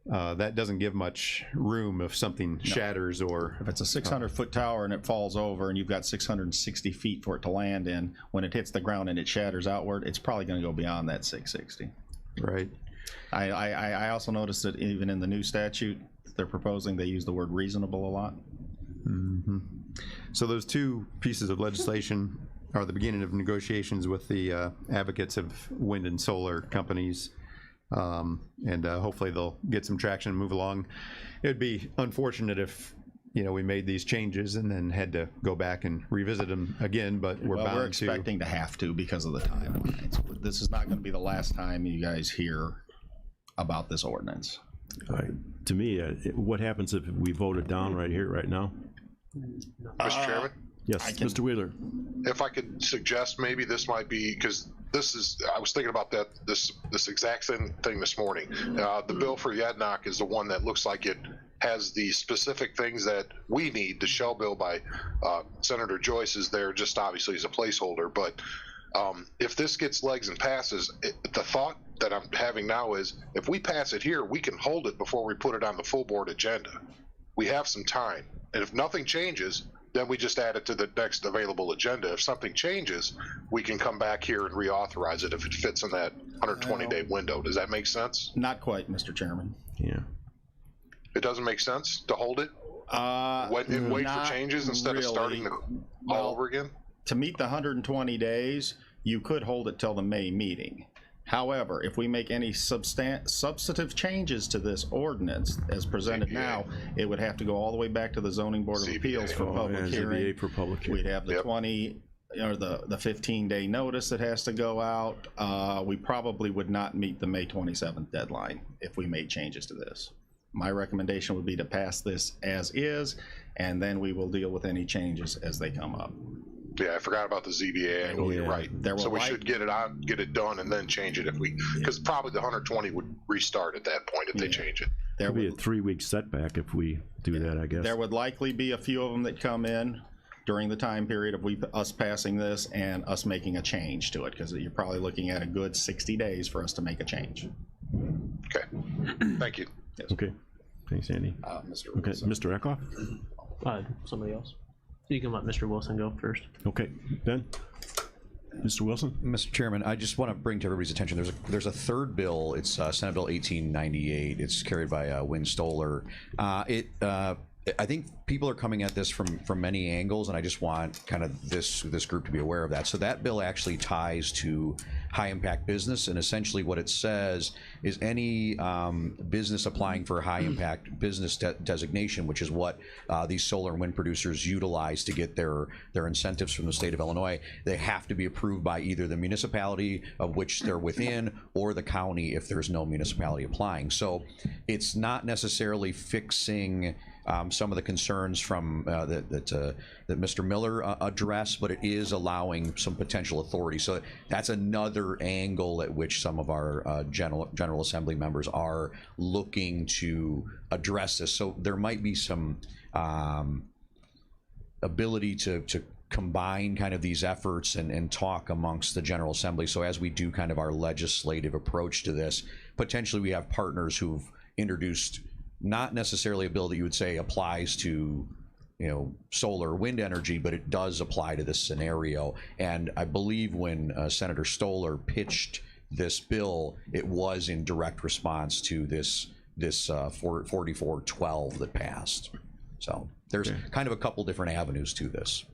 That doesn't give much room if something shatters or... If it's a 600-foot tower and it falls over and you've got 660 feet for it to land in, when it hits the ground and it shatters outward, it's probably going to go beyond that 660. Right. I also noticed that even in the new statute they're proposing, they use the word reasonable a lot. Mm-hmm. So those two pieces of legislation are the beginning of negotiations with the advocates of wind and solar companies. And hopefully they'll get some traction and move along. It would be unfortunate if, you know, we made these changes and then had to go back and revisit them again, but we're bound we're expecting to have to because of the timeline. This is not going to be the last time you guys hear about this ordinance. To me, what happens if we vote it down right here, right now? Mr. Chairman? Yes, Mr. Wheeler. If I could suggest, maybe this might be, because this is, I was thinking about this exact thing this morning. The bill for Yadnock is the one that looks like it has the specific things that we need. The shell bill by Senator Joyce is there just obviously as a placeholder, but if this gets legs and passes, the thought that I'm having now is if we pass it here, we can hold it before we put it on the full board agenda. We have some time, and if nothing changes, then we just add it to the next available agenda. If something changes, we can come back here and reauthorize it if it fits in that 120-day window. Does that make sense? Not quite, Mr. Chairman. Yeah. It doesn't make sense to hold it? Wait for changes instead of starting all over again? To meet the 120 days, you could hold it till the May meeting. However, if we make any substantive changes to this ordinance as presented now, it would have to go all the way back to the Zoning Board of Appeals for public hearing. ZBA for public hearing. We'd have the 20 or the 15-day notice that has to go out. We probably would not meet the May 27th deadline if we made changes to this. My recommendation would be to pass this as is, and then we will deal with any changes as they come up. Yeah, I forgot about the ZBA angle. You're right. So we should get it done, and then change it because probably the 120 would restart at that point if they change it. There would be a 3-week setback if we do that, I guess. There would likely be a few of them that come in during the time period of us passing this and us making a change to it, because you're probably looking at a good 60 days for us to make a change. Okay. Thank you. Yes. Okay. Thanks, Andy. Mr. Okay, Wilson. Mr. Eckhoff? Somebody else. You can let Mr. Wilson go first. Okay, Ben? Mr. Wilson? Mr. Chairman, I just want to bring to everybody's attention, there's a third bill. It's Senate Bill 1898. It's carried by Win Stoller. I think people are coming at this from many angles, and I just want kind of this group to be aware of that. So that bill actually ties to high impact business, and essentially what it says is any business applying for a high impact business designation, which is what these solar and wind producers utilize to get their incentives from the state of Illinois, they have to be approved by either the municipality of which they're within or the county if there's no municipality applying. So it's not necessarily fixing some of the concerns from that Mr. Miller addressed, but it is allowing some potential authority. So that's another angle at which some of our General Assembly members are looking to address this. So there might be some ability to combine kind of these efforts and talk amongst the General Assembly. So as we do kind of our legislative approach to this, potentially we have partners who've introduced not necessarily a bill that you would say applies to, you know, solar or wind energy, but it does apply to this scenario. And I believe when Senator Stoller pitched this bill, it was in direct response to this 4412 that passed. So there's kind of a couple different avenues to this.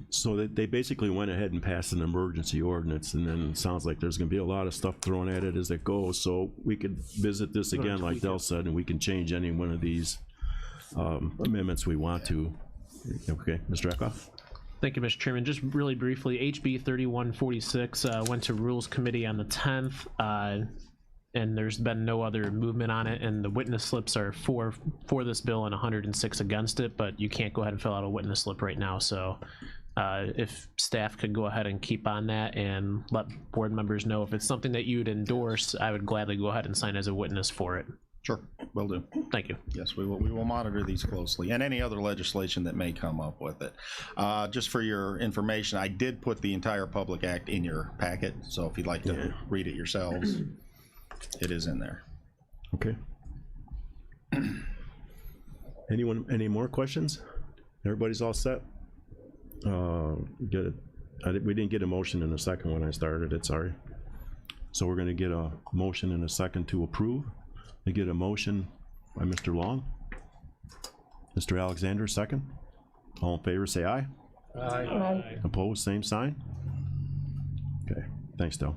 So they basically went ahead and passed an emergency ordinance, and then it sounds like there's gonna be a lot of stuff thrown at it as it goes, so we could visit this again, like Del said, and we can change any one of these amendments we want to. Okay, Mr. Eckhoff? Thank you, Mr. Chairman. Just really briefly, HB 3146 went to Rules Committee on the 10th, and there's been no other movement on it, and the witness slips are for this bill and 106 against it, but you can't go ahead and fill out a witness slip right now, so if staff could go ahead and keep on that and let board members know if it's something that you'd endorse, I would gladly go ahead and sign as a witness for it. Sure, will do. Thank you. Yes, we will monitor these closely, and any other legislation that may come up with it. Just for your information, I did put the entire Public Act in your packet, so if you'd like to read it yourselves, it is in there. Okay. Anyone, any more questions? Everybody's all set? Get it. We didn't get a motion in the second when I started it, sorry. So we're gonna get a motion in a second to approve. We get a motion by Mr. Long. Mr. Alexander, second. All in favor, say aye. Aye. Opposed, same sign. Okay, thanks, Del.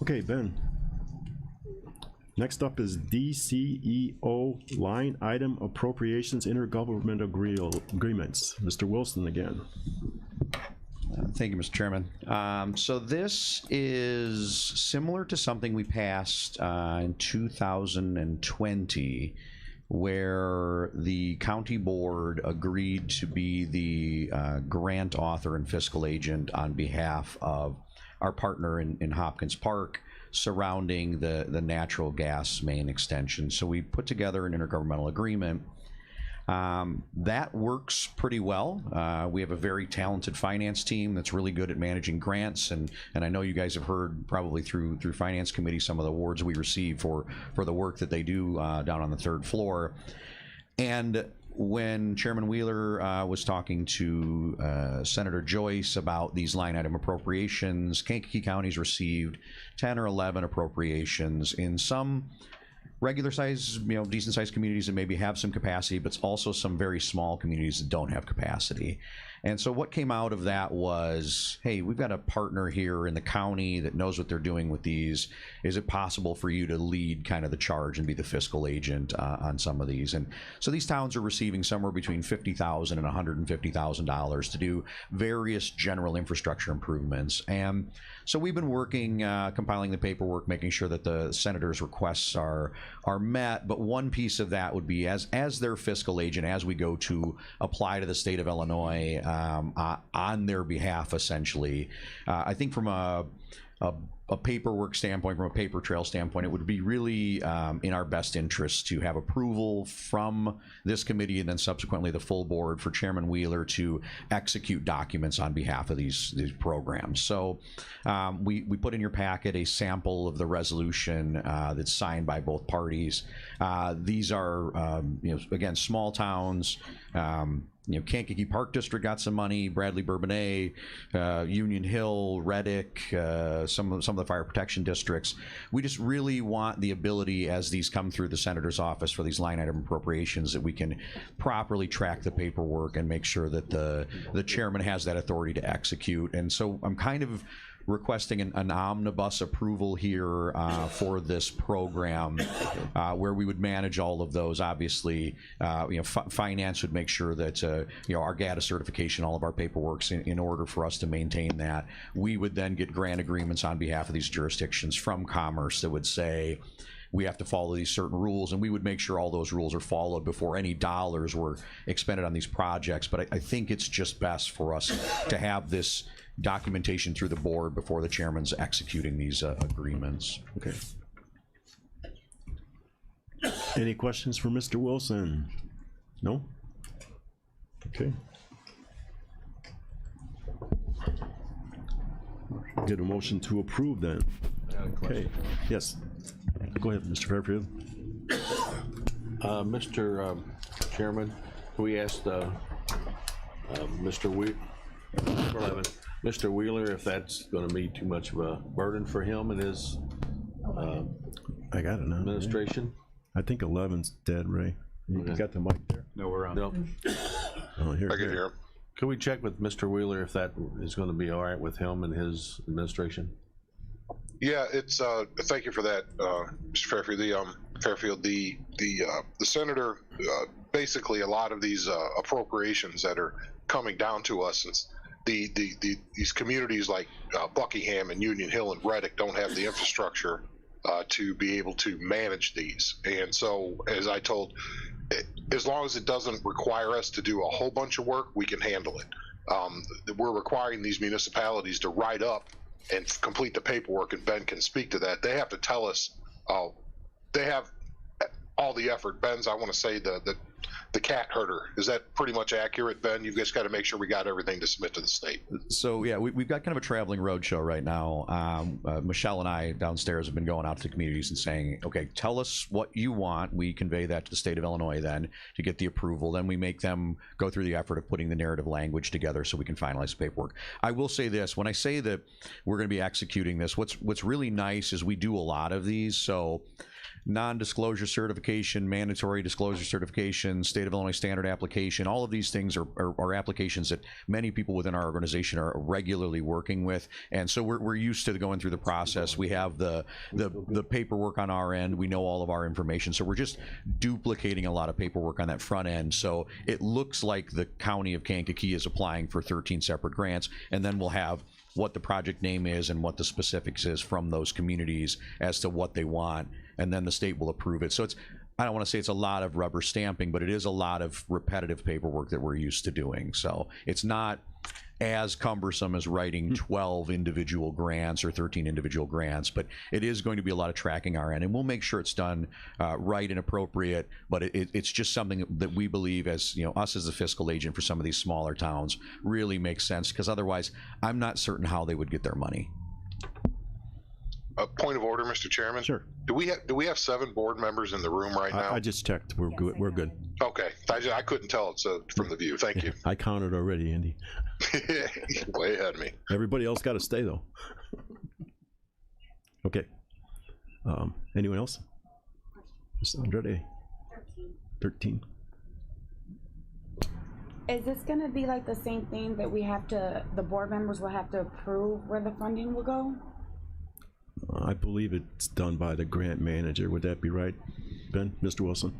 Okay, Ben. Next up is DCEO line item appropriations intergovernmental agreements. Mr. Wilson again. Thank you, Mr. Chairman. So this is similar to something we passed in 2020, where the county board agreed to be the grant author and fiscal agent on behalf of our partner in Hopkins Park surrounding the natural gas main extension. So we put together an intergovernmental agreement. That works pretty well. We have a very talented finance team that's really good at managing grants, and I know you guys have heard probably through Finance Committee some of the awards we receive for the work that they do down on the third floor. And when Chairman Wheeler was talking to Senator Joyce about these line item appropriations, Kankakee County's received 10 or 11 appropriations in some regular size, decent sized communities that maybe have some capacity, but also some very small communities that don't have capacity. And so what came out of that was, hey, we've got a partner here in the county that knows what they're doing with these. Is it possible for you to lead kind of the charge and be the fiscal agent on some of these? And so these towns are receiving somewhere between $50,000 and $150,000 to do various general infrastructure improvements. And so we've been working, compiling the paperwork, making sure that the senator's requests are met. But one piece of that would be as their fiscal agent, as we go to apply to the state of Illinois on their behalf, essentially. I think from a paperwork standpoint, from a paper trail standpoint, it would be really in our best interest to have approval from this committee and then subsequently the full board for Chairman Wheeler to execute documents on behalf of these programs. So we put in your packet a sample of the resolution that's signed by both parties. These are, again, small towns. Kankakee Park District got some money, Bradley Bourbonnais, Union Hill, Reddick, some of the fire protection districts. We just really want the ability, as these come through the senator's office for these line item appropriations, that we can properly track the paperwork and make sure that the chairman has that authority to execute. And so I'm kind of requesting an omnibus approval here for this program, where we would manage all of those. Obviously, finance would make sure that our GATA certification, all of our paperwork's in order for us to maintain that. We would then get grant agreements on behalf of these jurisdictions from Commerce that would say, we have to follow these certain rules, and we would make sure all those rules are followed before any dollars were expended on these projects. But I think it's just best for us to have this documentation through the board before the chairman's executing these agreements. Okay. Any questions for Mr. Wilson? No? Okay. Get a motion to approve then. Okay, yes. Go ahead, Mr. Fairfield. Mr. Chairman, we asked Mr. Wheeler if that's going to be too much of a burden for him and his I got it now. administration. I think 11's dead, Ray. You Okay. got the mic there? No, we're on. No. Oh, here. I can hear him. Can we check with Mr. Wheeler if that is going to be all right with him and his administration? Yeah, it's thank you for that, Mr. Fairfield. The senator, basically a lot of these appropriations that are coming down to us, since these communities like Buckingham and Union Hill and Reddick don't have the infrastructure to be able to manage these. And so, as I told, as long as it doesn't require us to do a whole bunch of work, we can handle it. We're requiring these municipalities to write up and complete the paperwork, and Ben can speak to that. They have to tell us, they have all the effort. Ben's, I want to say the cat herder. Is that pretty much accurate, Ben? You've just got to make sure we got everything to submit to the state. So yeah, we've got kind of a traveling roadshow right now. Michelle and I downstairs have been going out to the communities and saying, okay, tell us what you want. We convey that to the state of Illinois then to get the approval. Then we make them go through the effort of putting the narrative language together so we can finalize the paperwork. I will say this, when I say that we're going to be executing this, what's really nice is we do a lot of these. So non-disclosure certification, mandatory disclosure certification, state of Illinois standard application, all of these things are applications that many people within our organization are regularly working with. And so we're used to going through the process. We have the paperwork on our end. We know all of our information. So we're just duplicating a lot of paperwork on that front end. So it looks like the county of Kankakee is applying for 13 separate grants, and then we'll have what the project name is and what the specifics is from those communities as to what they want, and then the state will approve it. So it's, I don't want to say it's a lot of rubber stamping, but it is a lot of repetitive paperwork that we're used to doing. So it's not as cumbersome as writing 12 individual grants or 13 individual grants, but it is going to be a lot of tracking our end, and we'll make sure it's done right and appropriate. But it's just something that we believe, as you know, us as the fiscal agent for some of these smaller towns, really makes sense, because otherwise I'm not certain how they would get their money. A point of order, Mr. Chairman. Sure. Do we have 7 board members in the room right now? I just checked. We're good. We're good. Okay. I couldn't tell it from the view. Thank you. I counted already, Andy. Way ahead of me. Everybody else got to stay though. Okay. Anyone else? Ms. Andrade. 13. Is this gonna be like the same thing that the board members will have to approve where the funding will go? I believe it's done by the grant manager. Would that be right, Ben? Mr. Wilson?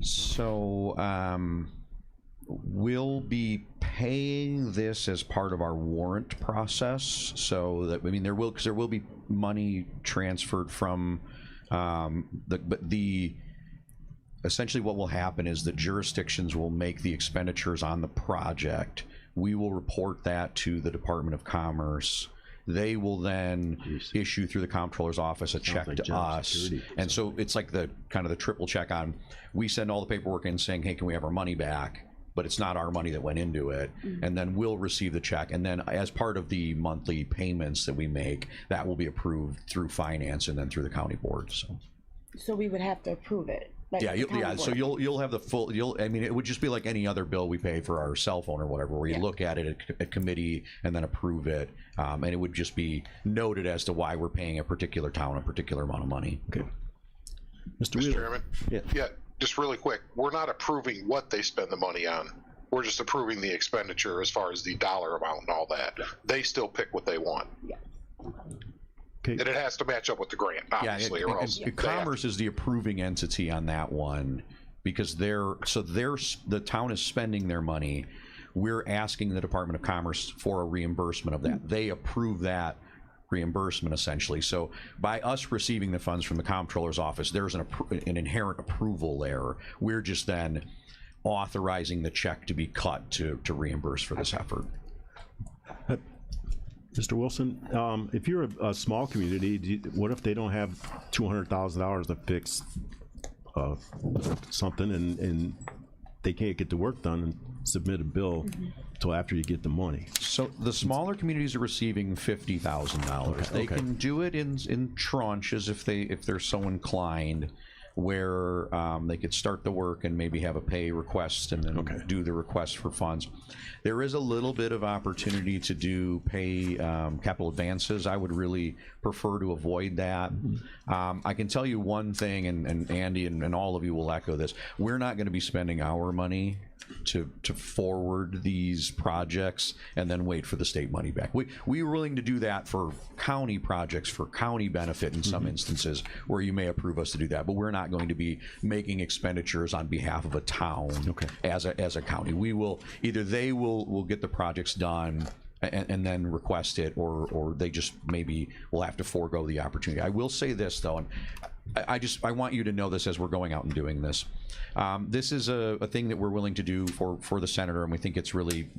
So we'll be paying this as part of our warrant process. So that, I mean, there will be money transferred from essentially what will happen is the jurisdictions will make the expenditures on the project. We will report that to the Department of Commerce. They will then issue through the comptroller's office a check to us. And so it's like the kind of the triple check on, we send all the paperwork in saying, hey, can we have our money back? But it's not our money that went into it. And then we'll receive the check. And then as part of the monthly payments that we make, that will be approved through finance and then through the county board. So we would have to approve it. Like Yeah, the county so board. you'll have the full, I mean, it would just be like any other bill we pay for our cell phone or whatever, where you look at it at committee and then approve it. And it would just be noted as to why we're paying a particular town a particular amount of money. Okay. Mr. Mr. Wheeler? Chairman? Yeah, just really quick. We're not approving what they spend the money on. We're just approving the expenditure as far as the dollar amount and all that. They still pick what they want. Okay. And it has to match up with the grant, obviously, or else. Commerce is the approving entity on that one, because the town is spending their money. We're asking the Department of Commerce for a reimbursement of that. They approve that reimbursement essentially. So by us receiving the funds from the comptroller's office, there's an inherent approval there. We're just then authorizing the check to be cut to reimburse for this effort. Mr. Wilson, if you're a small community, what if they don't have $200,000 to fix something and they can't get the work done and submit a bill until after you get the money? So the smaller communities are receiving $50,000. They can do it in tranches if they're so inclined, where they could start the work and maybe have a pay request and then do the request for funds. There is a little bit of opportunity to do pay capital advances. I would really prefer to avoid that. I can tell you one thing, and Andy and all of you will echo this: we're not going to be spending our money to forward these projects and then wait for the state money back. We are willing to do that for county projects, for county benefit in some instances where you may approve us to do that, but we're not going to be making expenditures on behalf of a town as a county. We will, either they will get the projects done and then request it, or they just maybe will have to forego the opportunity. I will say this though, and I want you to know this as we're going out and doing this. This is a thing that we're willing to do for the senator, and we think it's really,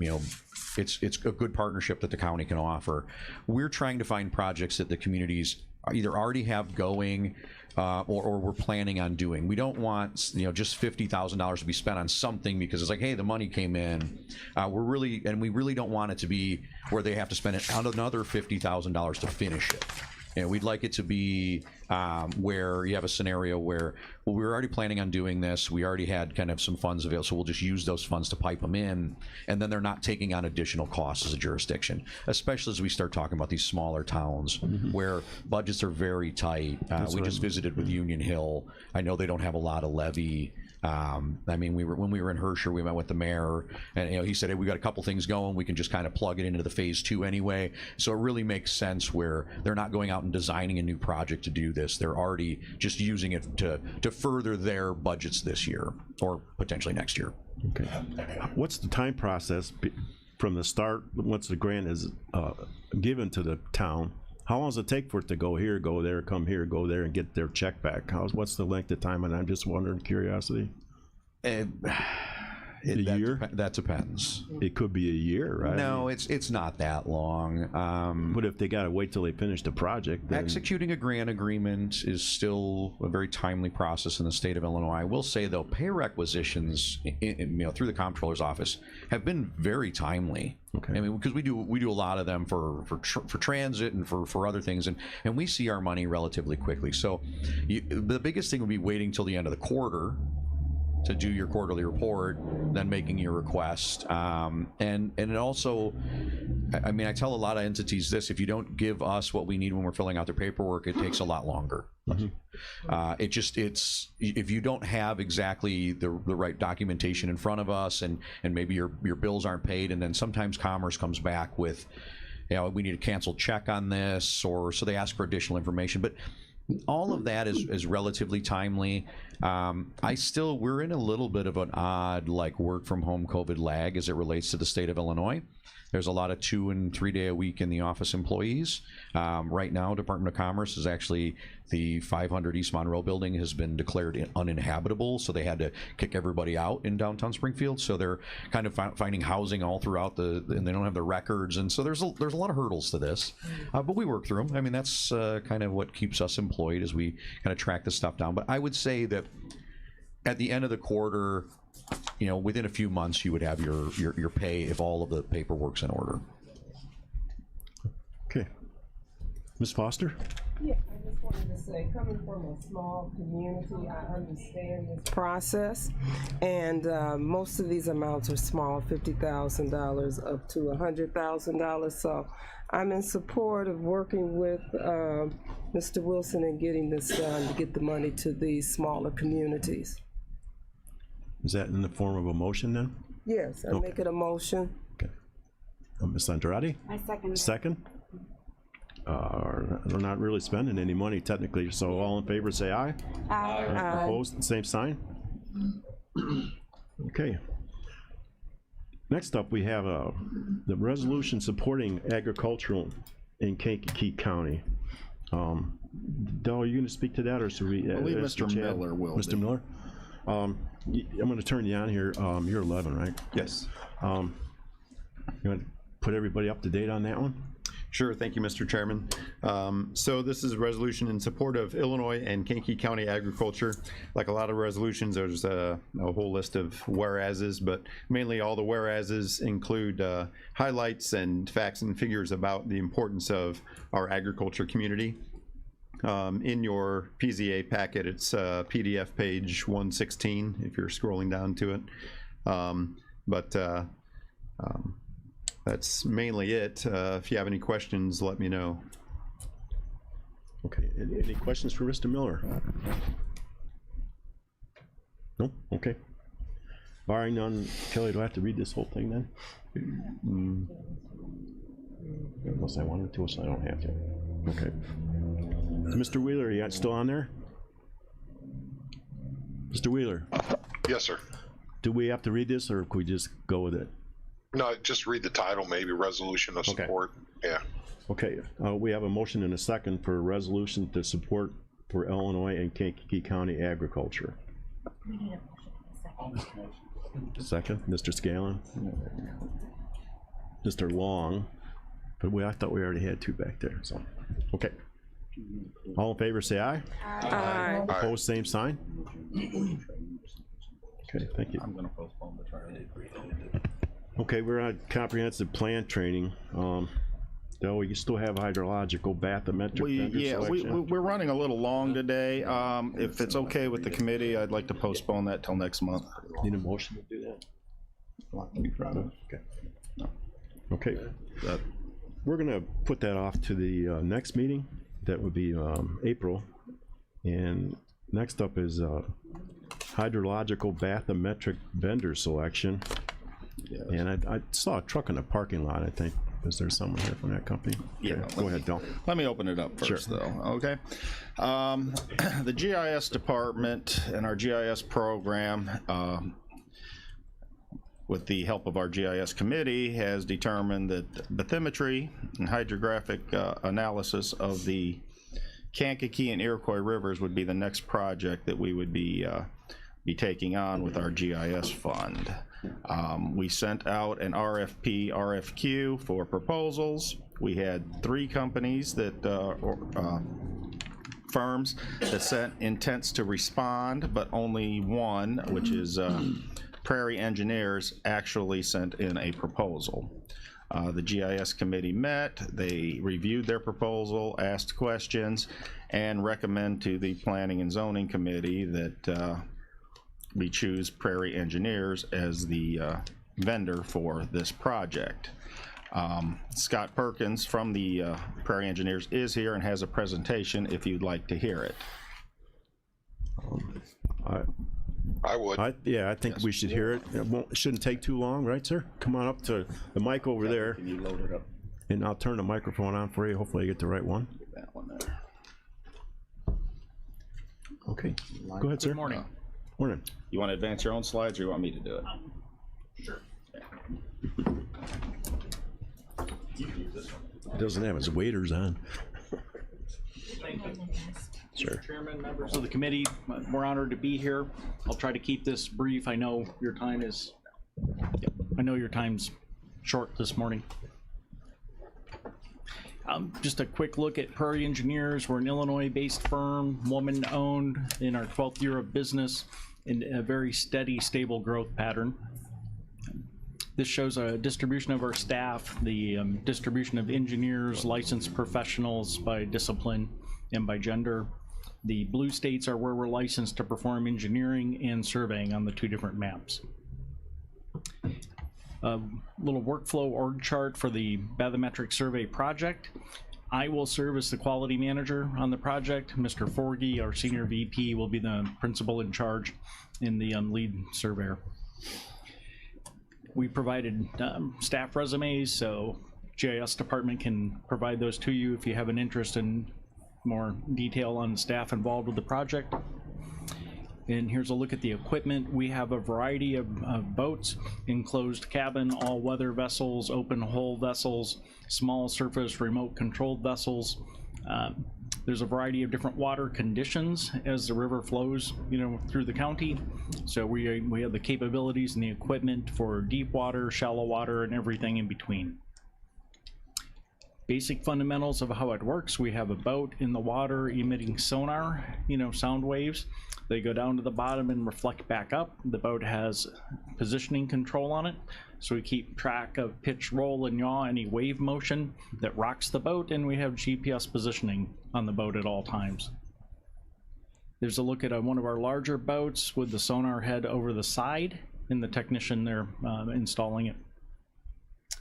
it's a good partnership that the county can offer. We're trying to find projects that the communities either already have going or we're planning on doing. We don't want just $50,000 to be spent on something because it's like, hey, the money came in. We really don't want it to be where they have to spend another $50,000 to finish it. We'd like it to be where you have a scenario where, well, we were already planning on doing this. We already had kind of some funds available, so we'll just use those funds to pipe them in, and then they're not taking on additional costs as a jurisdiction, especially as we start talking about these smaller towns where budgets are very tight. We just visited with Union Hill. I know they don't have a lot of levy. I mean, when we were in Herscher, we met with the mayor, and he said, hey, we got a couple things going. We can just kind of plug it into the phase 2 anyway. So it really makes sense where they're not going out and designing a new project to do this. They're already just using it to further their budgets this year or potentially next year. Okay. What's the time process from the start, once the grant is given to the town? How long does it take for it to go here, go there, come here, go there, and get their check back? What's the length of time? And I'm just wondering, curiosity. A year? That depends. It could be a year, right? No, it's not that long. But if they got to wait till they finish the project, then... Executing a grant agreement is still a very timely process in the state of Illinois. I will say, though, pay requisitions through the comptroller's office have been very timely. Okay. I mean, because we do a lot of them for transit and for other things, and we see our money relatively quickly. So the biggest thing would be waiting till the end of the quarter to do your quarterly report, then making your request. And it also, I mean, I tell a lot of entities this: if you don't give us what we need when we're filling out their paperwork, it takes a lot longer. It's if you don't have exactly the right documentation in front of us, and maybe your bills aren't paid, and then sometimes Commerce comes back with, we need a canceled check on this, or so they ask for additional information. But all of that is relatively timely. We're in a little bit of an odd work from home COVID lag as it relates to the state of Illinois. There's a lot of 2 and 3 day a week in the office employees. Right now, Department of Commerce is actually, the 500 East Monroe building has been declared uninhabitable, so they had to kick everybody out in downtown Springfield. So they're kind of finding housing all throughout and they don't have the records, and so there's a lot of hurdles to this, but we work through them. I mean, that's kind of what keeps us employed as we kind of track this stuff down. But I would say that at the end of the quarter, within a few months, you would have your pay if all of the paperwork's in order. Okay. Ms. Foster? Yeah, I just wanted to say, coming from a small community, I understand this process, and most of these amounts are small, $50,000 up to $100,000. So I'm in support of working with Mr. Wilson and getting this done to get the money to these smaller communities. Is that in the form of a motion then? Yes, I make it a motion. Okay. Ms. Andrade? I second. Second? We're not really spending any money technically, so all in favor say aye. Aye. Opposed, same sign. Okay. Next up, we have the resolution supporting agricultural in Kankakee County. Del, are you gonna speak to that, or should we? I believe ask Mr. Chad? Miller will Mr. be. Miller? I'm gonna turn you on here. You're 11, right? Yes. You want to put everybody up to date on that one? Sure, thank you, Mr. Chairman. So this is a resolution in support of Illinois and Kankakee County agriculture. Like a lot of resolutions, there's a whole list of whereases, but mainly all the whereases include highlights and facts and figures about the importance of our agriculture community. In your PZA packet, it's PDF page 116, if you're scrolling down to it. That's mainly it. If you have any questions, let me know. Okay, any questions for Mr. Miller? No? Okay. Barring none, Kelly, do I have to read this whole thing then? Unless I wanted to, so I don't have to. Okay. Mr. Wheeler, you still on there? Mr. Wheeler, Yes, sir. do we have to read this, or could we just go with it? No, just read the title, maybe resolution of Okay. support. Yeah. Okay, we have a motion and a second for a resolution to support for Illinois and Kankakee County agriculture. We need a motion in a second. Second, Mr. Scanlon. Mr. Long, but I thought we already had two back there, so, okay. All in favor, say aye. Aye. Opposed, same sign. Okay, thank you. I'm gonna postpone the trial. Okay, we're on comprehensive plan training. Though we still have hydrological bathymetric vendor selection. We're running a little long today. If it's okay with the committee, I'd like to postpone that till next month. Need a motion to do that? Okay. Okay. We're gonna put that off to the next meeting. That would be April. And next up is hydrological bathymetric vendor selection. Yes. And I saw a truck in the parking lot, I think. Is there someone here from that company? Yeah, Okay, go ahead, Del. Let me open it up first, though, okay? The GIS department and our GIS program, with the help of our GIS committee, has determined that bathymetry and hydrographic analysis of the Kankakee and Iroquois rivers would be the next project that we would be taking on with our GIS fund. We sent out an RFQ for proposals. We had 3 companies that, firms that sent intents to respond, but only one, which is Prairie Engineers, actually sent in a proposal. The GIS committee met, they reviewed their proposal, asked questions, and recommend to the Planning and Zoning Committee that we choose Prairie Engineers as the vendor for this project. Scott Perkins from the Prairie Engineers is here and has a presentation if you'd like to hear it. I would. I think we should hear it. It shouldn't take too long, right, sir? Come on up to the mic over there. Can you load it up? And I'll turn the microphone on for you. Hopefully I get the right one. That one there. Okay, go ahead, sir. Good morning. Morning. You want to advance your own slides or you want me to do it? Sure. It doesn't have its waders on. Thank you. Sure. Mr. Chairman, members of the committee, we're honored to be here. I'll try to keep this brief. I know your time's short this morning. Just a quick look at Prairie Engineers. We're an Illinois-based firm, woman-owned, in our 12th year of business, in a very steady, stable growth pattern. This shows a distribution of our staff, the distribution of engineers, licensed professionals by discipline and by gender. The blue states are where we're licensed to perform engineering and surveying on the 2 different maps. A little workflow org chart for the bathymetric survey project. I will serve as the quality manager on the project. Mr. Forgy, our senior VP, will be the principal in charge and the lead surveyor. We provided staff resumes, so GIS department can provide those to you if you have an interest in more detail on staff involved with the project. And here's a look at the equipment. We have a variety of boats, enclosed cabin, all-weather vessels, open hull vessels, small surface remote controlled vessels. There's a variety of different water conditions as the river flows, through the county. So we have the capabilities and the equipment for deep water, shallow water, and everything in between. Basic fundamentals of how it works: we have a boat in the water emitting sonar, sound waves. They go down to the bottom and reflect back up. The boat has positioning control on it, so we keep track of pitch, roll, and yaw, any wave motion that rocks the boat, and we have GPS positioning on the boat at all times. There's a look at one of our larger boats with the sonar head over the side, and the technician there installing it.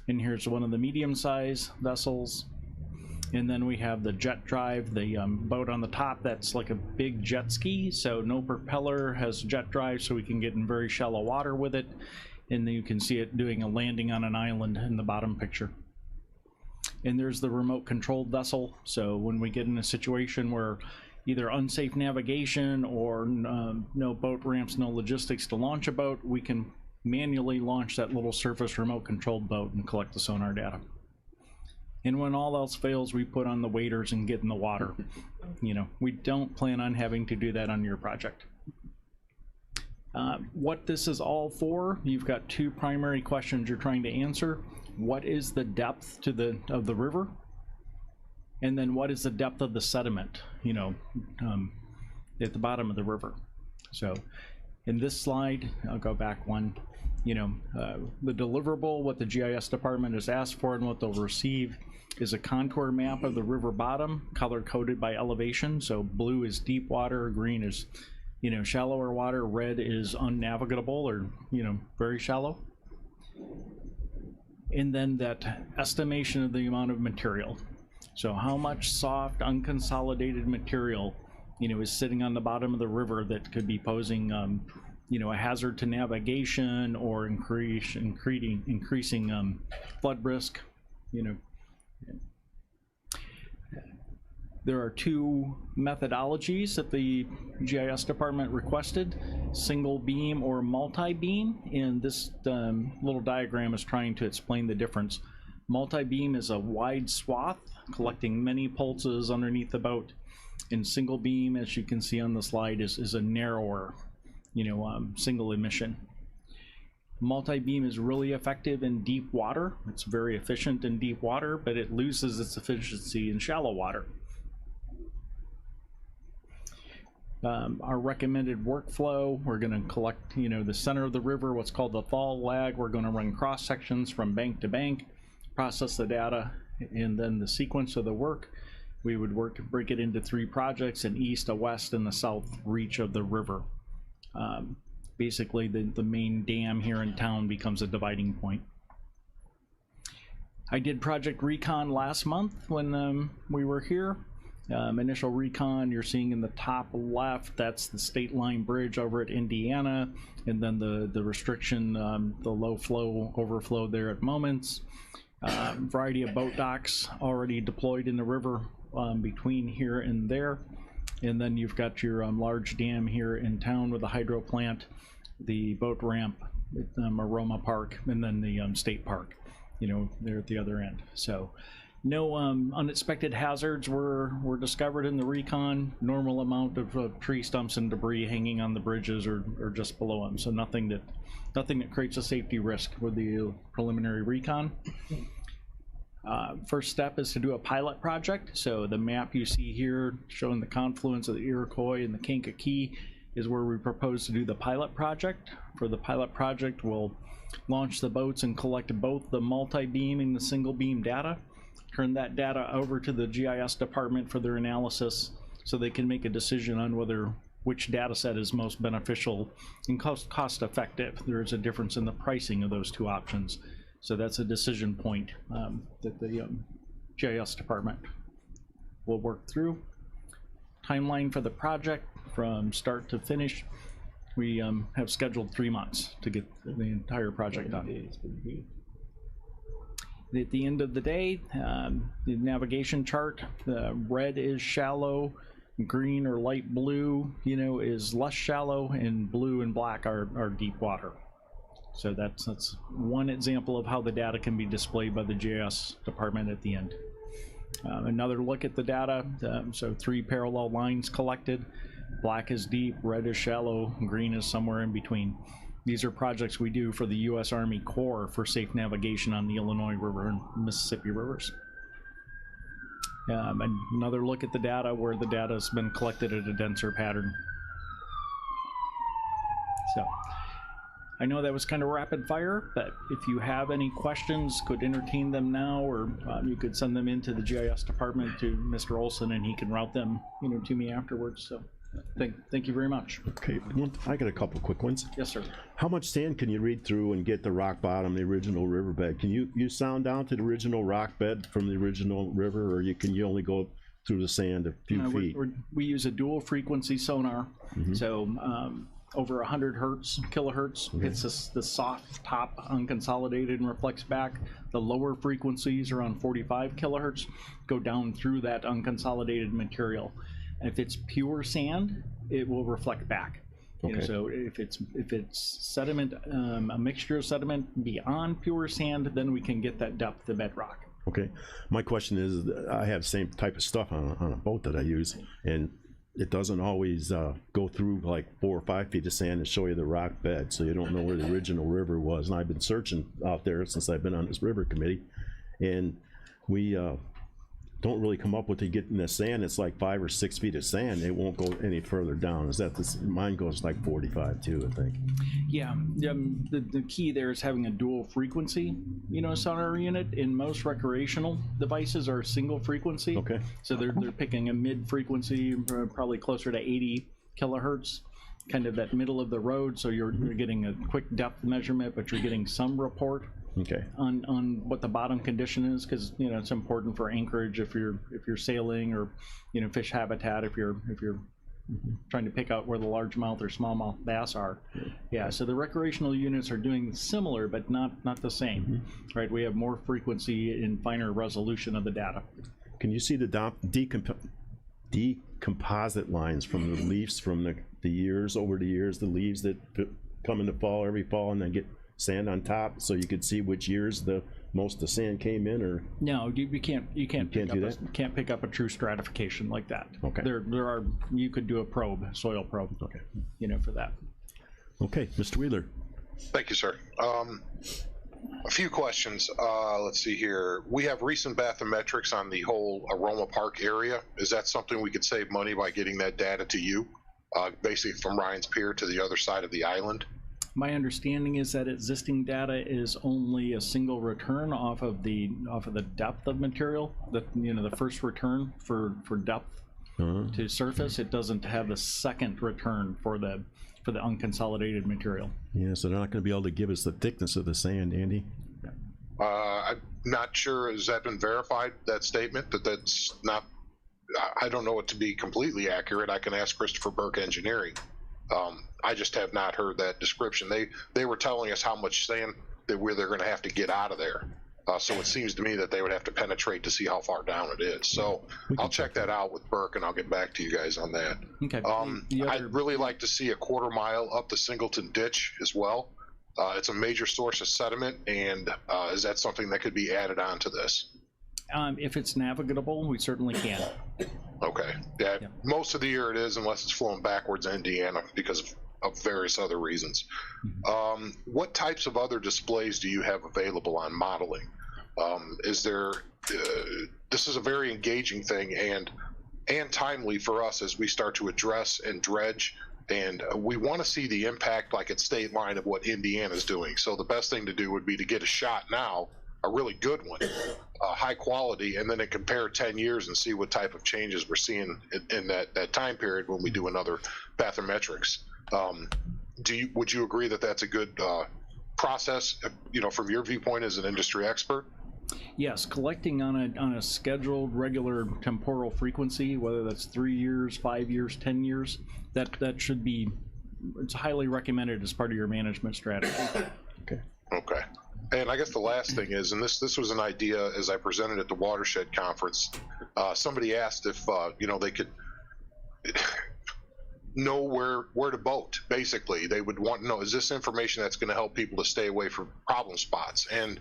And here's one of the medium-sized vessels. And then we have the jet drive, the boat on the top that's like a big jet ski, so no propeller, has jet drive, so we can get in very shallow water with it. And then you can see it doing a landing on an island in the bottom picture. And there's the remote controlled vessel, so when we get in a situation where either unsafe navigation or no boat ramps, no logistics to launch a boat, we can manually launch that little surface remote controlled boat and collect the sonar data. And when all else fails, we put on the waders and get in the water. We don't plan on having to do that on your project. What this is all for, you've got two primary questions you're trying to answer. What is the depth of the river? And then what is the depth of the sediment, at the bottom of the river? So in this slide, I'll go back one, the deliverable, what the GIS department has asked for and what they'll receive is a contour map of the river bottom, color coded by elevation. So blue is deep water, green is, shallower water, red is unnavigable or, very shallow. And then that estimation of the amount of material. So how much soft, unconsolidated material, is sitting on the bottom of the river that could be posing, a hazard to navigation or increasing flood risk, There are two methodologies that the GIS department requested, single beam or multi-beam, and this little diagram is trying to explain the difference. Multi-beam is a wide swath collecting many pulses underneath the boat, and single beam, as you can see on the slide, is a narrower, single emission. Multi-beam is really effective in deep water. It's very efficient in deep water, but it loses its efficiency in shallow water. Our recommended workflow, we're going to collect, the center of the river, what's called the fall lag. We're going to run cross sections from bank to bank, process the data, and then the sequence of the work. We would break it into 3 projects: an east, a west, and the south reach of the river. Basically, the main dam here in town becomes a dividing point. I did project recon last month when we were here. Initial recon, you're seeing in the top left, that's the state line bridge over at Indiana, and then the restriction, the low flow overflow there at Moments. Variety of boat docks already deployed in the river between here and there. And then you've got your large dam here in town with the hydro plant, the boat ramp at Aroma Park, and then the state park, there at the other end. So no unexpected hazards were discovered in the recon. Normal amount of tree stumps and debris hanging on the bridges or just below them. So nothing that creates a safety risk with the preliminary recon. First step is to do a pilot project. So the map you see here showing the confluence of the Iroquois and the Kankakee is where we propose to do the pilot project. For the pilot project, we'll launch the boats and collect both the multi-beam and the single beam data, turn that data over to the GIS department for their analysis so they can make a decision on which data set is most beneficial and cost effective. There is a difference in the pricing of those two options. So that's a decision point that the GIS department will work through. Timeline for the project from start to finish, we have scheduled 3 months to get the entire project done. At the end of the day, the navigation chart, red is shallow, green or light blue, is less shallow, and blue and black are deep water. So that's one example of how the data can be displayed by the GIS department at the end. Another look at the data, so 3 parallel lines collected. Black is deep, red is shallow, green is somewhere in between. These are projects we do for the U.S. Army Corps for safe navigation on the Illinois River and Mississippi rivers. And another look at the data where the data has been collected at a denser pattern. So I know that was kind of rapid fire, but if you have any questions, could entertain them now, or you could send them into the GIS department to Mr. Olson, and he can route them, to me afterwards. So thank you very much. Okay, I got a couple quick ones. Yes, sir. How much sand can you read through and get the rock bottom, the original riverbed? Can you sound down to the original rock bed from the original river, or can you only go through the sand a few feet? We use a dual frequency sonar, so over 100 kilohertz hits the soft top unconsolidated and reflects back. The lower frequencies around 45 kilohertz go down through that unconsolidated material. If it's pure sand, it will reflect back. So if it's sediment, a mixture of sediment beyond pure sand, then we can get that depth of bedrock. Okay, my question is, I have the same type of stuff on a boat that I use, and it doesn't always go through like 4 or 5 feet of sand and show you the rock bed, so you don't know where the original river was. And I've been searching out there since I've been on this river committee, and we don't really come up with it. Getting the sand, it's like 5 or 6 feet of sand. It won't go any further down. Is that this? Mine goes like 45 too, I think. Yeah, the key there is having a dual frequency, sonar unit. In most recreational devices are single frequency. Okay. So they're picking a mid frequency, probably closer to 80 kilohertz, kind of that middle of the road. So you're getting a quick depth measurement, but you're getting some report. Okay. On what the bottom condition is, because it's important for anchorage if you're sailing, or fish habitat if you're trying to pick out where the largemouth or smallmouth bass are. Yeah. So the recreational units are doing similar, but not the same. Right. We have more frequency and finer resolution of the data. Can you see the decomposite lines from the leaves from the years over the years, the leaves that come in the fall every fall and then get sand on top, so you could see which years most of the sand came in? Or no, you can't pick up a true stratification like that. Okay. You could do a soil probe. Okay. For that. Okay, Mr. Wheeler. Thank you, sir. A few questions. Let's see here. We have recent bathymetrics on the whole Aroma Park area. Is that something we could save money by getting that data to you, basically from Ryan's Pier to the other side of the island? My understanding is that existing data is only a single return off of the depth of material. The first return for depth to surface. It doesn't have the second return for the unconsolidated material. Yeah, so they're not going to be able to give us the thickness of the sand, Andy. I'm not sure. Has that been verified? That statement that's not. I don't know it to be completely accurate. I can ask Christopher Burke Engineering. I just have not heard that description. They were telling us how much sand they're going to have to get out of there. So it seems to me that they would have to penetrate to see how far down it is. So I'll check that out with Burke, and I'll get back to you guys on that. Okay. I'd really like to see a 1/4 mile up the Singleton Ditch as well. It's a major source of sediment, and is that something that could be added on to this? If it's navigable, we certainly can. Okay. Yeah. Most of the year it is, unless it's flowing backwards in Indiana because of various other reasons. What types of other displays do you have available on modeling? Is there? This is a very engaging thing and timely for us as we start to address and dredge. And we want to see the impact, like at state line, of what Indiana's doing. So the best thing to do would be to get a shot now, a really good one, high quality, and then compare 10 years and see what type of changes we're seeing in that time period when we do another bathymetrics. Would you agree that that's a good process, from your viewpoint as an industry expert? Yes, collecting on a scheduled, regular temporal frequency, whether that's 3 years, 5 years, 10 years, that should be, it's highly recommended as part of your management strategy. Okay. And I guess the last thing is, and this was an idea as I presented at the Watershed Conference, somebody asked if, they could know where to boat. Basically, they would want to know, is this information that's going to help people to stay away from problem spots? And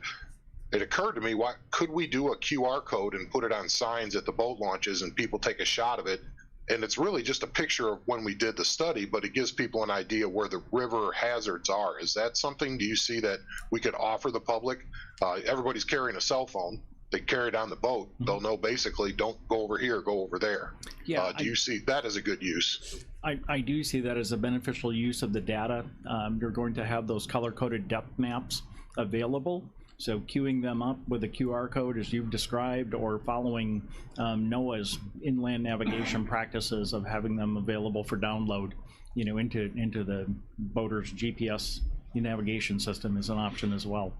it occurred to me, why could we do a QR code and put it on signs at the boat launches and people take a shot of it? And it's really just a picture of when we did the study, but it gives people an idea where the river hazards are. Is that something, do you see that we could offer the public? Everybody's carrying a cell phone. They carry it on the boat. They'll know basically, don't go over here, go over there. Yeah, Do you see that as a good use? I do see that as a beneficial use of the data. You're going to have those color-coded depth maps available. So queuing them up with a QR code as you've described, or following NOAA's inland navigation practices of having them available for download, into the boater's GPS navigation system is an option as well.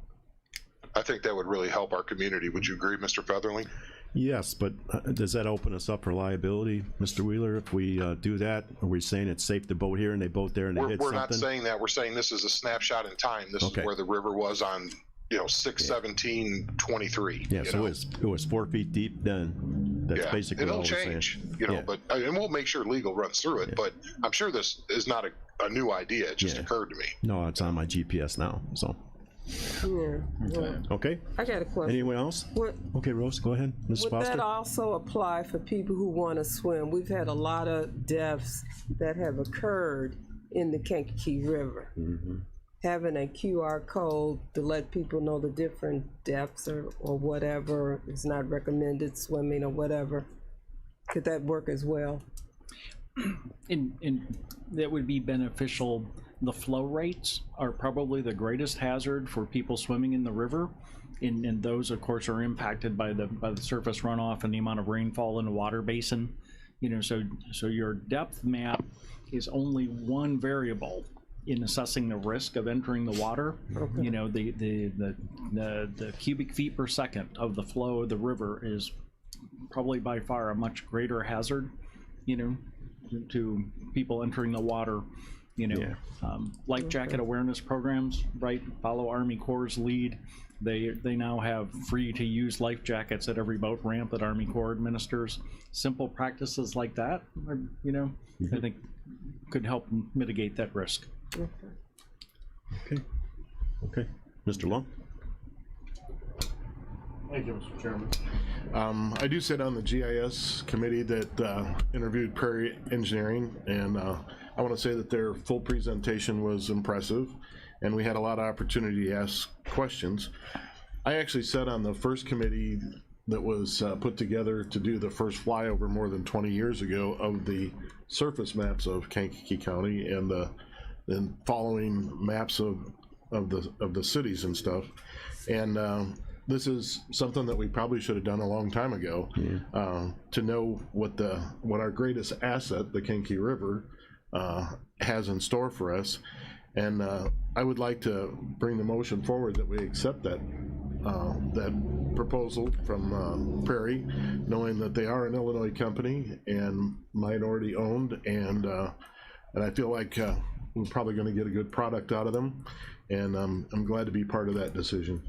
I think that would really help our community. Would you agree, Mr. Featherling? Yes, but does that open us up for liability, Mr. Wheeler, if we do that? Are we saying it's safe to boat here and they boat there and they hit We're something? not saying that. We're saying this is a snapshot in time. This is where the river was on 6/17/23. Yeah, so it was 4 feet deep then. That's basically it'll all we're change, saying. but and we'll make sure legal runs through it. But I'm sure this is not a new idea. It just occurred to me. No, it's on my GPS now, so. Yeah. Well, Okay, I got a question. anyone else? Okay, Rose, go ahead. Mrs. Would Foster? that also apply for people who want to swim? We've had a lot of deaths that have occurred in the Kankakee River. Having a QR code to let people know the different depths or whatever is not recommended swimming or whatever, could that work as well? And that would be beneficial. The flow rates are probably the greatest hazard for people swimming in the river, and those of course are impacted by the surface runoff and the amount of rainfall in the water basin. So your depth map is only one variable in assessing the risk of entering the water. The cubic feet per second of the flow of the river is probably by far a much greater hazard, to people entering the water. Life jacket awareness programs, right? Follow Army Corps' lead. They now have free to use life jackets at every boat ramp that Army Corps administers. Simple practices like that, I think could help mitigate that risk. Okay, Mr. Long? Thank you, Mr. Chairman. I do sit on the GIS committee that interviewed Prairie Engineering, and I want to say that their full presentation was impressive, and we had a lot of opportunity to ask questions. I actually sat on the first committee that was put together to do the first flyover more than 20 years ago of the surface maps of Kankakee County and then following maps of the cities and stuff. And this is something that we probably should have done a long time ago, to know what our greatest asset, the Kankakee River, has in store for us. And I would like to bring the motion forward that we accept that proposal from Prairie, knowing that they are an Illinois company and minority owned, and I feel like we're probably going to get a good product out of them, and I'm glad to be part of that decision.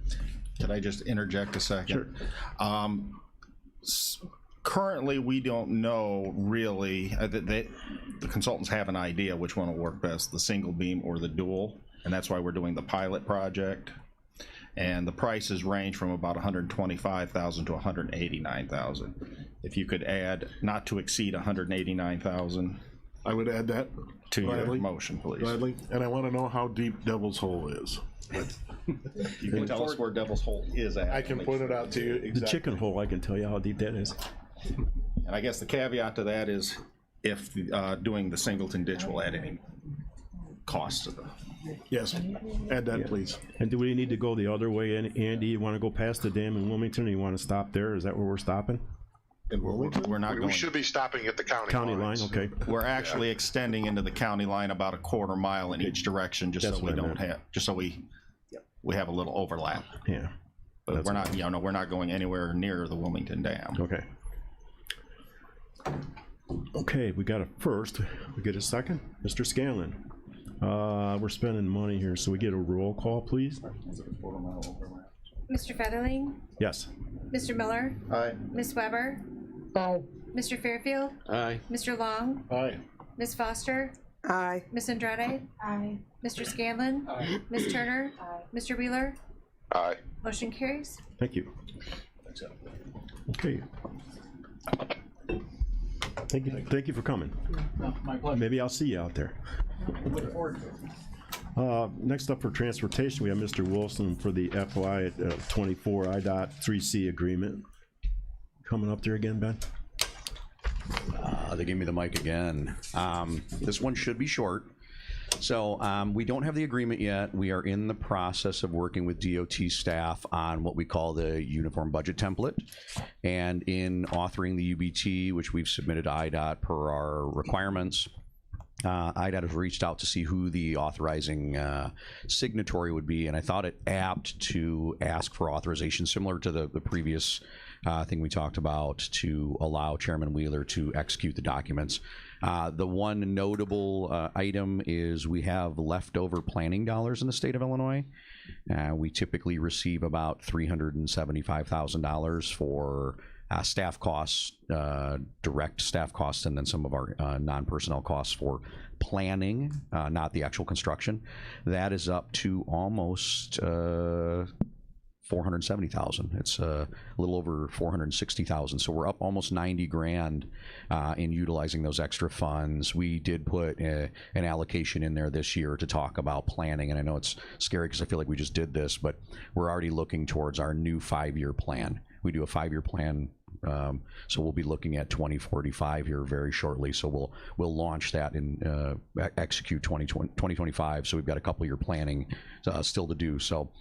Could I just interject a second? Sure. Currently, we don't know really, the consultants have an idea which one will work best, the single beam or the dual, and that's why we're doing the pilot project. And the prices range from about $125,000 to $189,000. If you could add not to exceed $189,000. I would add that to your motion, please. Gladly. And I want to know how deep Devil's Hole is. You can tell us where Devil's Hole is at. I can point it out to you. Exactly. The chicken hole, I can tell you how deep that is. And I guess the caveat to that is if doing the Singleton ditch will add any cost to the. Yes, add that, please. And do we need to go the other way, Andy? You want to go past the dam in Wilmington, or you want to stop there? Is that where we're stopping? We're not going. We should be stopping at the county line, okay. We're actually extending into the county line about a quarter mile in each direction, just so we don't have, just so we have a little overlap. Yeah. But we're not, we're not going anywhere near the Wilmington Dam. Okay. Okay, we got a first. We get a second. Mr. Scanlon. We're spending money here, so we get a roll call, please. Mr. Featherling? Yes. Mr. Miller? Aye. Ms. Weber? Aye. Mr. Fairfield? Aye. Mr. Long? Aye. Ms. Foster, Aye. Ms. Andrade, Aye. Mr. Scanlon, Ms. Turner, Mr. Wheeler, Aye. motion carries. Thank you. Okay. Thank you for coming. My pleasure. Maybe I'll see you out there. Look forward to it. Next up for transportation, we have Mr. Wilson for the FY 24 IDOT 3C agreement. Coming up there again, Ben? They gave me the mic again. This one should be short. So we don't have the agreement yet. We are in the process of working with DOT staff on what we call the uniform budget template. And in authoring the UBT, which we've submitted to IDOT per our requirements, IDOT has reached out to see who the authorizing signatory would be, and I thought it apt to ask for authorization similar to the previous thing we talked about, to allow Chairman Wheeler to execute the documents. The one notable item is we have leftover planning dollars in the state of Illinois. We typically receive about $375,000 for staff costs, direct staff costs, and then some of our non-personnel costs for planning, not the actual construction. That is up to almost $470,000. It's a little over $460,000. So we're up almost 90 grand in utilizing those extra funds. We did put an allocation in there this year to talk about planning, and I know it's scary because I feel like we just did this, but we're already looking towards our new 5-year plan. We do a 5-year plan, so we'll be looking at 2045 here very shortly. So we'll launch that and execute 2025. So we've got a couple year planning still to do. So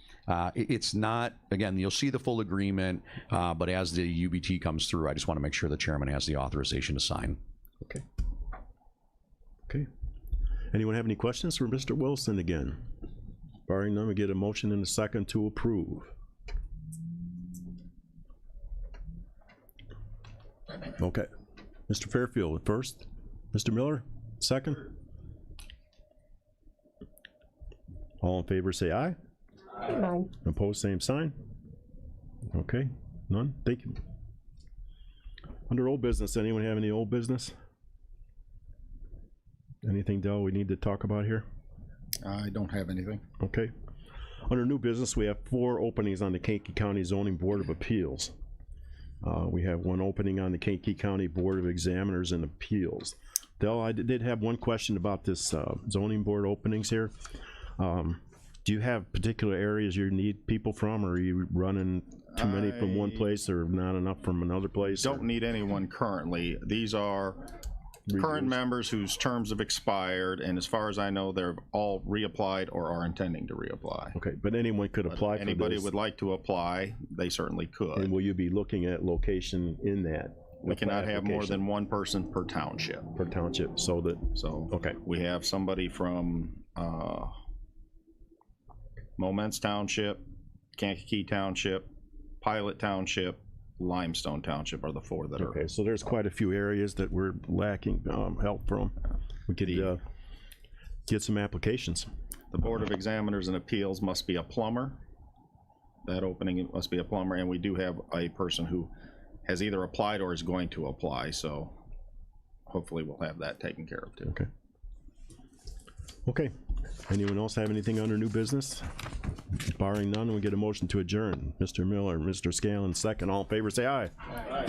it's not, again, you'll see the full agreement, but as the UBT comes through, I just want to make sure the chairman has the authorization to sign. Okay. Okay. Anyone have any questions for Mr. Wilson again? Barring none, we get a motion and a second to approve. Okay. Mr. Fairfield first. Mr. Miller, second. All in favor say aye. Aye. Opposed, same sign. Okay, none, thank you. Under old business, anyone have any old business? Anything, Del, we need to talk about here? I don't have anything. Okay. Under new business, we have 4 openings on the Kankakee County Zoning Board of Appeals. We have 1 opening on the Kankakee County Board of Examiners and Appeals. Del, I did have one question about this zoning board openings here. Do you have particular areas you need people from, or are you running too many from one place or not enough from another place? Don't need anyone currently. These are current members whose terms have expired, and as far as I know, they're all reapplied or are intending to reapply. Okay, but anyone could apply for this? Anybody would like to apply, they certainly could. And will you be looking at location in that? We cannot have more than 1 person per township. Per township, so that... So, okay. We have somebody from Momence Township, Kankakee Township, Pilot Township, Limestone Township are the 4 that are... Okay, so there's quite a few areas that we're lacking help from. We could get some applications. The Board of Examiners and Appeals must be a plumber. That opening must be a plumber, and we do have a person who has either applied or is going to apply, so hopefully we'll have that taken care of too. Okay. Okay. Anyone else have anything under new business? Barring none, we get a motion to adjourn. Mr. Miller, Mr. Scanlon, second. All in favor, say aye. Aye.